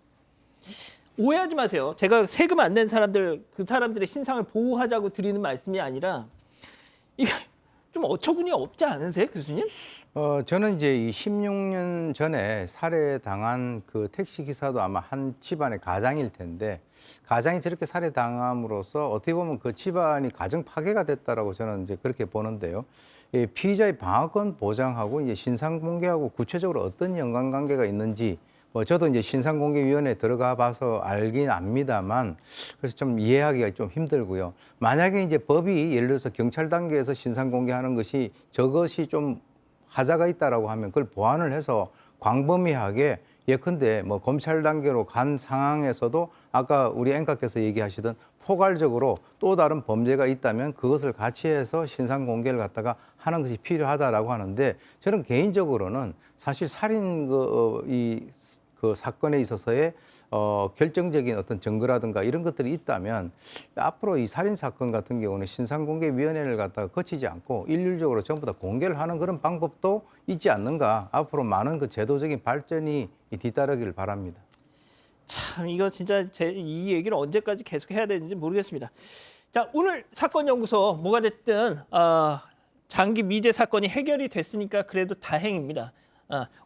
오해하지 마세요. 제가 세금 안 낸 사람들, 그 사람들의 신상을 보호하자고 드리는 말씀이 아니라 이게 좀 어처구니 없지 않으세요, 교수님? 저는 이제 이 16년 전에 살해당한 그 택시 기사도 아마 한 집안의 가장일 텐데 가장이 저렇게 살해당함으로써 어떻게 보면 그 집안이 가정 파괴가 됐다라고 저는 이제 그렇게 보는데요. 이 피의자의 방어권 보장하고 이제 신상 공개하고 구체적으로 어떤 연관관계가 있는지 저도 이제 신상공개위원회에 들어가 봐서 알긴 압니다만 그래서 좀 이해하기가 좀 힘들고요. 만약에 이제 법이 예를 들어서 경찰 단계에서 신상공개하는 것이 저것이 좀 하자가 있다라고 하면 그걸 보완을 해서 광범위하게 예컨대 뭐 검찰 단계로 간 상황에서도 아까 우리 앵커께서 얘기하시던 포괄적으로 또 다른 범죄가 있다면 그것을 같이 해서 신상 공개를 갖다가 하는 것이 필요하다라고 하는데 저는 개인적으로는 사실 살인 그 사건에 있어서의 결정적인 어떤 증거라든가 이런 것들이 있다면 앞으로 이 살인 사건 같은 경우는 신상공개위원회를 갖다가 거치지 않고 일률적으로 전부 다 공개를 하는 그런 방법도 있지 않는가. 앞으로 많은 그 제도적인 발전이 뒤따르기를 바랍니다. 참 이거 진짜 이 얘기를 언제까지 계속 해야 되는지 모르겠습니다. 자, 오늘 사건 연구소 뭐가 됐든 장기 미제 사건이 해결이 됐으니까 그래도 다행입니다.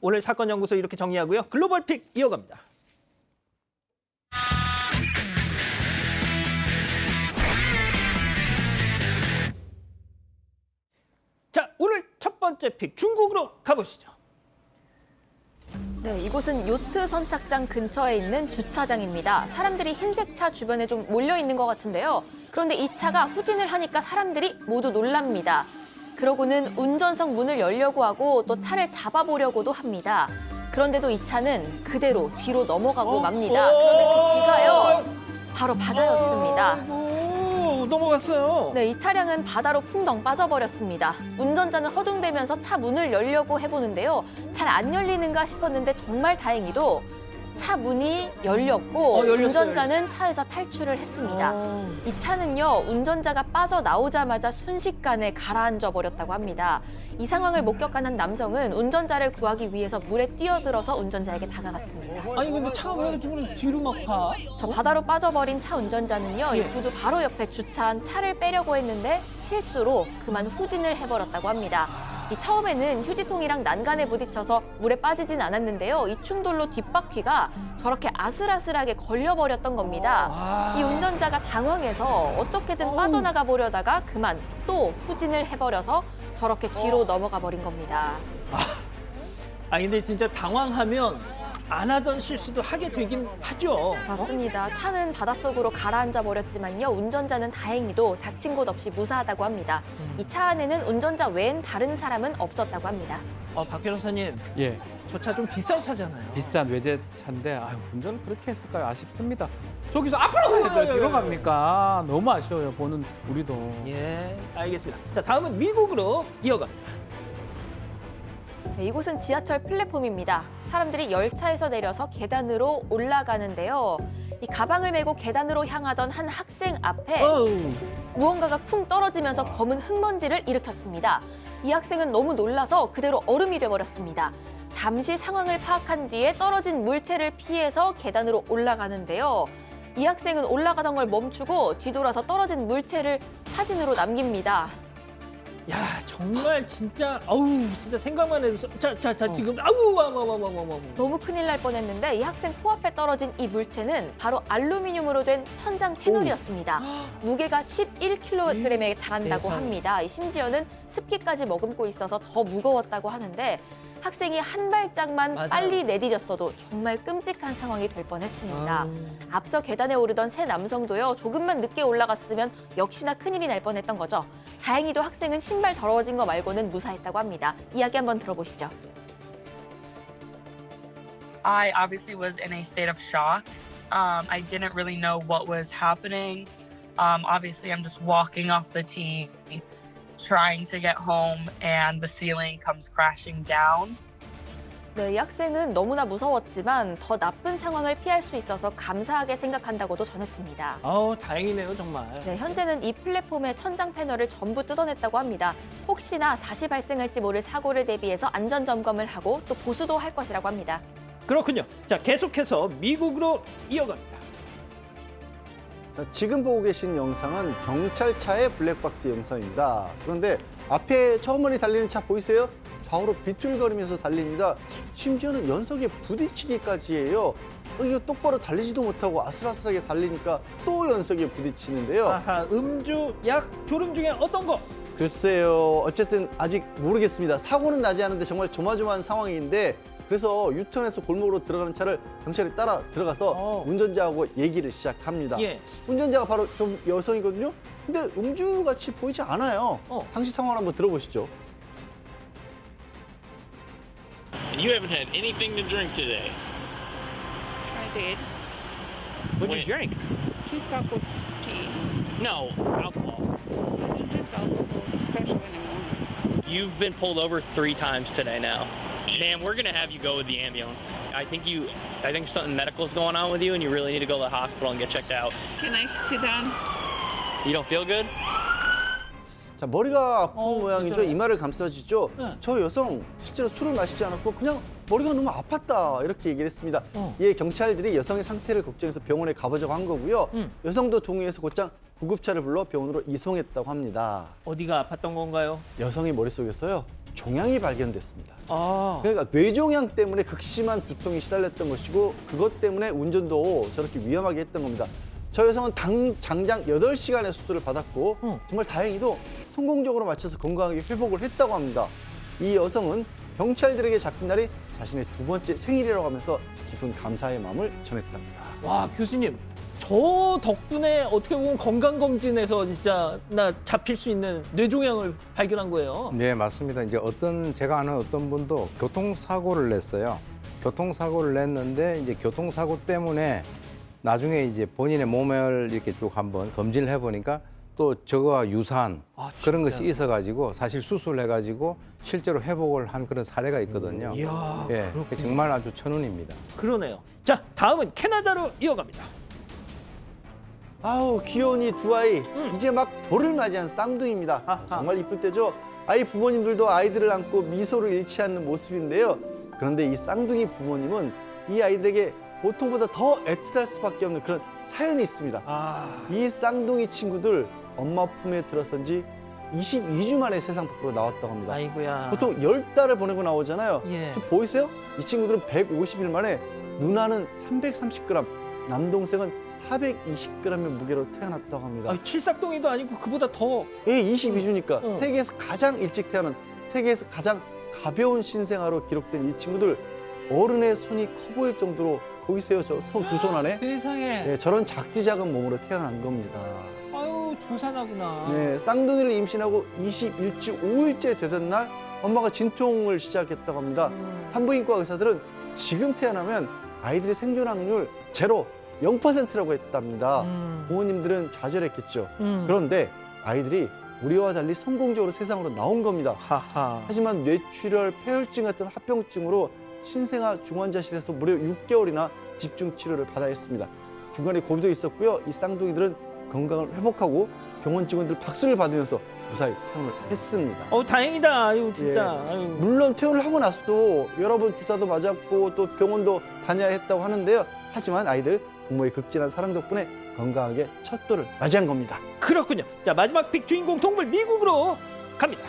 오늘 사건 연구소 이렇게 정리하고요. 글로벌 픽 이어갑니다. 자, 오늘 첫 번째 픽 중국으로 가보시죠. 네, 이곳은 요트 선착장 근처에 있는 주차장입니다. 사람들이 흰색 차 주변에 좀 몰려 있는 것 같은데요. 그런데 이 차가 후진을 하니까 사람들이 모두 놀랍니다. 그러고는 운전석 문을 열려고 하고 또 차를 잡아보려고도 합니다. 그런데도 이 차는 그대로 뒤로 넘어가고 맙니다. 그런데 그 뒤가요, 바로 바다였습니다. 넘어갔어요. 네, 이 차량은 바다로 풍덩 빠져버렸습니다. 운전자는 허둥대면서 차 문을 열려고 해보는데요. 잘 안 열리는가 싶었는데 정말 다행히도 차 문이 열렸고 운전자는 차에서 탈출을 했습니다. 이 차는요, 운전자가 빠져나오자마자 순식간에 가라앉아 버렸다고 합니다. 이 상황을 목격한 한 남성은 운전자를 구하기 위해서 물에 뛰어들어서 운전자에게 다가갔습니다. 아니 근데 차가 왜 뒤로 막 가? 저 바다로 빠져버린 차 운전자는요, 이 구두 바로 옆에 주차한 차를 빼려고 했는데 실수로 그만 후진을 해버렸다고 합니다. 이 처음에는 휴지통이랑 난간에 부딪혀서 물에 빠지진 않았는데요. 이 충돌로 뒷바퀴가 저렇게 아슬아슬하게 걸려버렸던 겁니다. 이 운전자가 당황해서 어떻게든 빠져나가 보려다가 그만 또 후진을 해버려서 저렇게 뒤로 넘어가 버린 겁니다. 근데 진짜 당황하면 안 하던 실수도 하게 되긴 하죠. 맞습니다. 차는 바닷속으로 가라앉아 버렸지만요. 운전자는 다행히도 다친 곳 없이 무사하다고 합니다. 이 차 안에는 운전자 외엔 다른 사람은 없었다고 합니다. 박 변호사님, 예, 저 차 좀 비싼 차잖아요. 비싼 외제차인데 운전을 그렇게 했을까요? 아쉽습니다. 저기서 앞으로 가야죠. 뒤로 갑니까? 너무 아쉬워요. 보는 우리도. 예, 알겠습니다. 자, 다음은 미국으로 이어갑니다. 네, 이곳은 지하철 플랫폼입니다. 사람들이 열차에서 내려서 계단으로 올라가는데요. 이 가방을 메고 계단으로 향하던 한 학생 앞에 무언가가 쿵 떨어지면서 검은 흙먼지를 일으켰습니다. 이 학생은 너무 놀라서 그대로 얼음이 돼버렸습니다. 잠시 상황을 파악한 뒤에 떨어진 물체를 피해서 계단으로 올라가는데요. 이 학생은 올라가던 걸 멈추고 뒤돌아서 떨어진 물체를 사진으로 남깁니다. 야, 정말 진짜 진짜 생각만 해도 지금 너무 큰일 날 뻔했는데 이 학생 코앞에 떨어진 이 물체는 바로 알루미늄으로 된 천장 패널이었습니다. 무게가 11kg에 달한다고 합니다. 심지어는 습기까지 머금고 있어서 더 무거웠다고 하는데 학생이 한 발짝만 빨리 내디뎠어도 정말 끔찍한 상황이 될 뻔했습니다. 앞서 계단에 오르던 세 남성도요, 조금만 늦게 올라갔으면 역시나 큰일이 날 뻔했던 거죠. 다행히도 학생은 신발 더러워진 거 말고는 무사했다고 합니다. 이야기 한번 들어보시죠. I obviously was in a state of shock. I didn't really know what was happening. Obviously, I'm just walking off the T, trying to get home, and the ceiling comes crashing down. 네, 이 학생은 너무나 무서웠지만 더 나쁜 상황을 피할 수 있어서 감사하게 생각한다고도 전했습니다. 다행이네요, 정말. 네, 현재는 이 플랫폼의 천장 패널을 전부 뜯어냈다고 합니다. 혹시나 다시 발생할지 모를 사고를 대비해서 안전 점검을 하고 또 보수도 할 것이라고 합니다. 그렇군요. 자, 계속해서 미국으로 이어갑니다. 자, 지금 보고 계신 영상은 경찰차의 블랙박스 영상입니다. 그런데 앞에 저 멀리 달리는 차 보이세요? 좌우로 비틀거리면서 달립니다. 심지어는 연석에 부딪히기까지 해요. 이거 똑바로 달리지도 못하고 아슬아슬하게 달리니까 또 연석에 부딪히는데요. 아하, 음주, 약, 졸음 중에 어떤 거? 글쎄요. 어쨌든 아직 모르겠습니다. 사고는 나지 않은데 정말 조마조마한 상황인데 그래서 유턴해서 골목으로 들어가는 차를 경찰이 따라 들어가서 운전자하고 얘기를 시작합니다. 예. 운전자가 바로 좀 여성이거든요. 근데 음주같이 보이지 않아요. 당시 상황을 한번 들어보시죠. And you haven't had anything to drink today. I did. What'd you drink? 2 cups of tea. No, alcohol. I don't drink alcohol, especially in the morning. You've been pulled over 3 times today now. Ma'am, we're gonna have you go with the ambulance. I think something medical's going on with you and you really need to go to the hospital and get checked out. Can I sit down? You don't feel good? 자, 머리가 아픈 모양이죠. 괜찮아요. 이마를 감싸지죠. 네. 저 여성 실제로 술을 마시지 않았고 그냥 머리가 너무 아팠다 이렇게 얘기를 했습니다. 예, 경찰들이 여성의 상태를 걱정해서 병원에 가보자고 한 거고요. 여성도 동의해서 곧장 구급차를 불러 병원으로 이송했다고 합니다. 어디가 아팠던 건가요? 여성의 머릿속에서요. 종양이 발견됐습니다. 아, 그러니까 뇌종양 때문에 극심한 두통이 시달렸던 것이고 그것 때문에 운전도 저렇게 위험하게 했던 겁니다. 저 여성은 장장 8시간의 수술을 받았고 정말 다행히도 성공적으로 마쳐서 건강하게 회복을 했다고 합니다. 이 여성은 경찰들에게 잡힌 날이 자신의 2번째 생일이라고 하면서 깊은 감사의 마음을 전했답니다. 와, 교수님. 저 덕분에 어떻게 보면 건강검진에서 진짜 나 잡힐 수 있는 뇌종양을 발견한 거예요. 네, 맞습니다. 이제 제가 아는 어떤 분도 교통사고를 냈어요. 교통사고를 냈는데 이제 교통사고 때문에 나중에 이제 본인의 몸을 이렇게 쭉 한번 검진을 해보니까 또 저거와 유사한 그런 것이 있어가지고 사실 수술해가지고 실제로 회복을 한 그런 사례가 있거든요. 이야, 예, 정말 아주 천운입니다. 그러네요. 자, 다음은 캐나다로 이어갑니다. 아우, 귀여운 이 두 아이 이제 막 돌을 맞이한 쌍둥이입니다. 아하. 정말 이쁠 때죠. 아이 부모님들도 아이들을 안고 미소를 잃지 않는 모습인데요. 그런데 이 쌍둥이 부모님은 이 아이들에게 보통보다 더 애틋할 수밖에 없는 그런 사연이 있습니다. 이 쌍둥이 친구들 엄마 품에 들어선 지 22주 만에 세상 밖으로 나왔다고 합니다. 아이고야. 보통 10달을 보내고 나오잖아요. 예. 좀 보이세요? 이 친구들은 150일 만에 누나는 330g, 남동생은 420g의 무게로 태어났다고 합니다. 아, 칠삭동이도 아니고 그보다 더. 예, 22주니까 세계에서 가장 일찍 태어난, 세계에서 가장 가벼운 신생아로 기록된 이 친구들 어른의 손이 커 보일 정도로 보이세요? 저 손 두 손 안에? 세상에. 네, 저런 작디 작은 몸으로 태어난 겁니다. 아유, 조산하구나. 네, 쌍둥이를 임신하고 21주 5일째 되던 날 엄마가 진통을 시작했다고 합니다. 산부인과 의사들은 지금 태어나면 아이들의 생존 확률 제로, 0%라고 했답니다. 부모님들은 좌절했겠죠. 그런데 아이들이 우리와 달리 성공적으로 세상으로 나온 겁니다. 하하. 하지만 뇌출혈, 폐혈증 같은 합병증으로 신생아 중환자실에서 무려 6개월이나 집중 치료를 받아야 했습니다. 중간에 고비도 있었고요. 이 쌍둥이들은 건강을 회복하고 병원 직원들 박수를 받으면서 무사히 퇴원을 했습니다. 다행이다. 아유, 진짜. 예. 아유. 물론 퇴원을 하고 나서도 여러 번 주사도 맞았고 또 병원도 다녀야 했다고 하는데요. 하지만 아이들 부모의 극진한 사랑 덕분에 건강하게 첫 돌을 맞이한 겁니다. 그렇군요. 자, 마지막 빅 주인공 동물 미국으로 갑니다.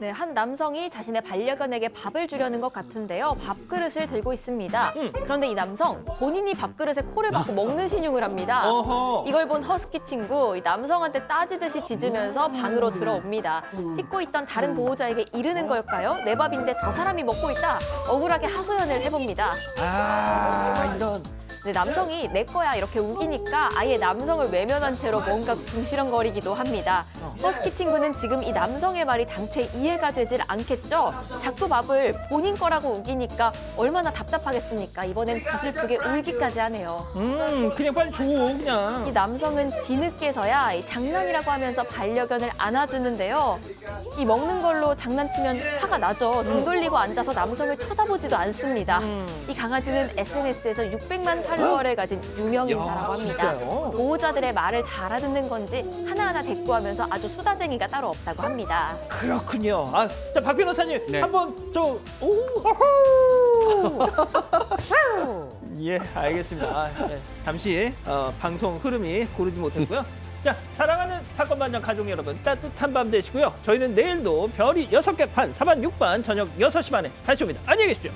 네, 한 남성이 자신의 반려견에게 밥을 주려는 것 같은데요. 밥그릇을 들고 있습니다. 그런데 이 남성 본인이 밥그릇에 코를 박고 먹는 신용을 합니다. 어허. 이걸 본 허스키 친구 이 남성한테 따지듯이 짖으면서 방으로 들어옵니다. 찍고 있던 다른 보호자에게 이르는 걸까요? 내 밥인데 저 사람이 먹고 있다. 억울하게 하소연을 해봅니다. 아, 이런. 근데 남성이 내 거야 이렇게 우기니까 아예 남성을 외면한 채로 뭔가 궁시렁거리기도 합니다. 허스키 친구는 지금 이 남성의 말이 당최 이해가 되질 않겠죠. 자꾸 밥을 본인 거라고 우기니까 얼마나 답답하겠습니까. 이번엔 구슬프게 울기까지 하네요. 그냥 빨리 줘 그냥. 이 남성은 뒤늦게서야 이 장난이라고 하면서 반려견을 안아주는데요. 이 먹는 걸로 장난치면 화가 나죠. 등 돌리고 앉아서 남성을 쳐다보지도 않습니다. 이 강아지는 SNS에서 600만 팔로워를 가진 유명 인사라고 합니다. 진짜요? 보호자들의 말을 다 알아듣는 건지 하나하나 대꾸하면서 아주 수다쟁이가 따로 없다고 합니다. 그렇군요. 자, 박 변호사님 네. 한번 예, 알겠습니다. 예, 잠시 방송 흐름이 고르지 못했고요. 자, 사랑하는 사건 반장 가족 여러분, 따뜻한 밤 되시고요. 저희는 내일도 별이 6개 판, 4반 6반 저녁 6시 반에 다시 옵니다. 안녕히 계십시오.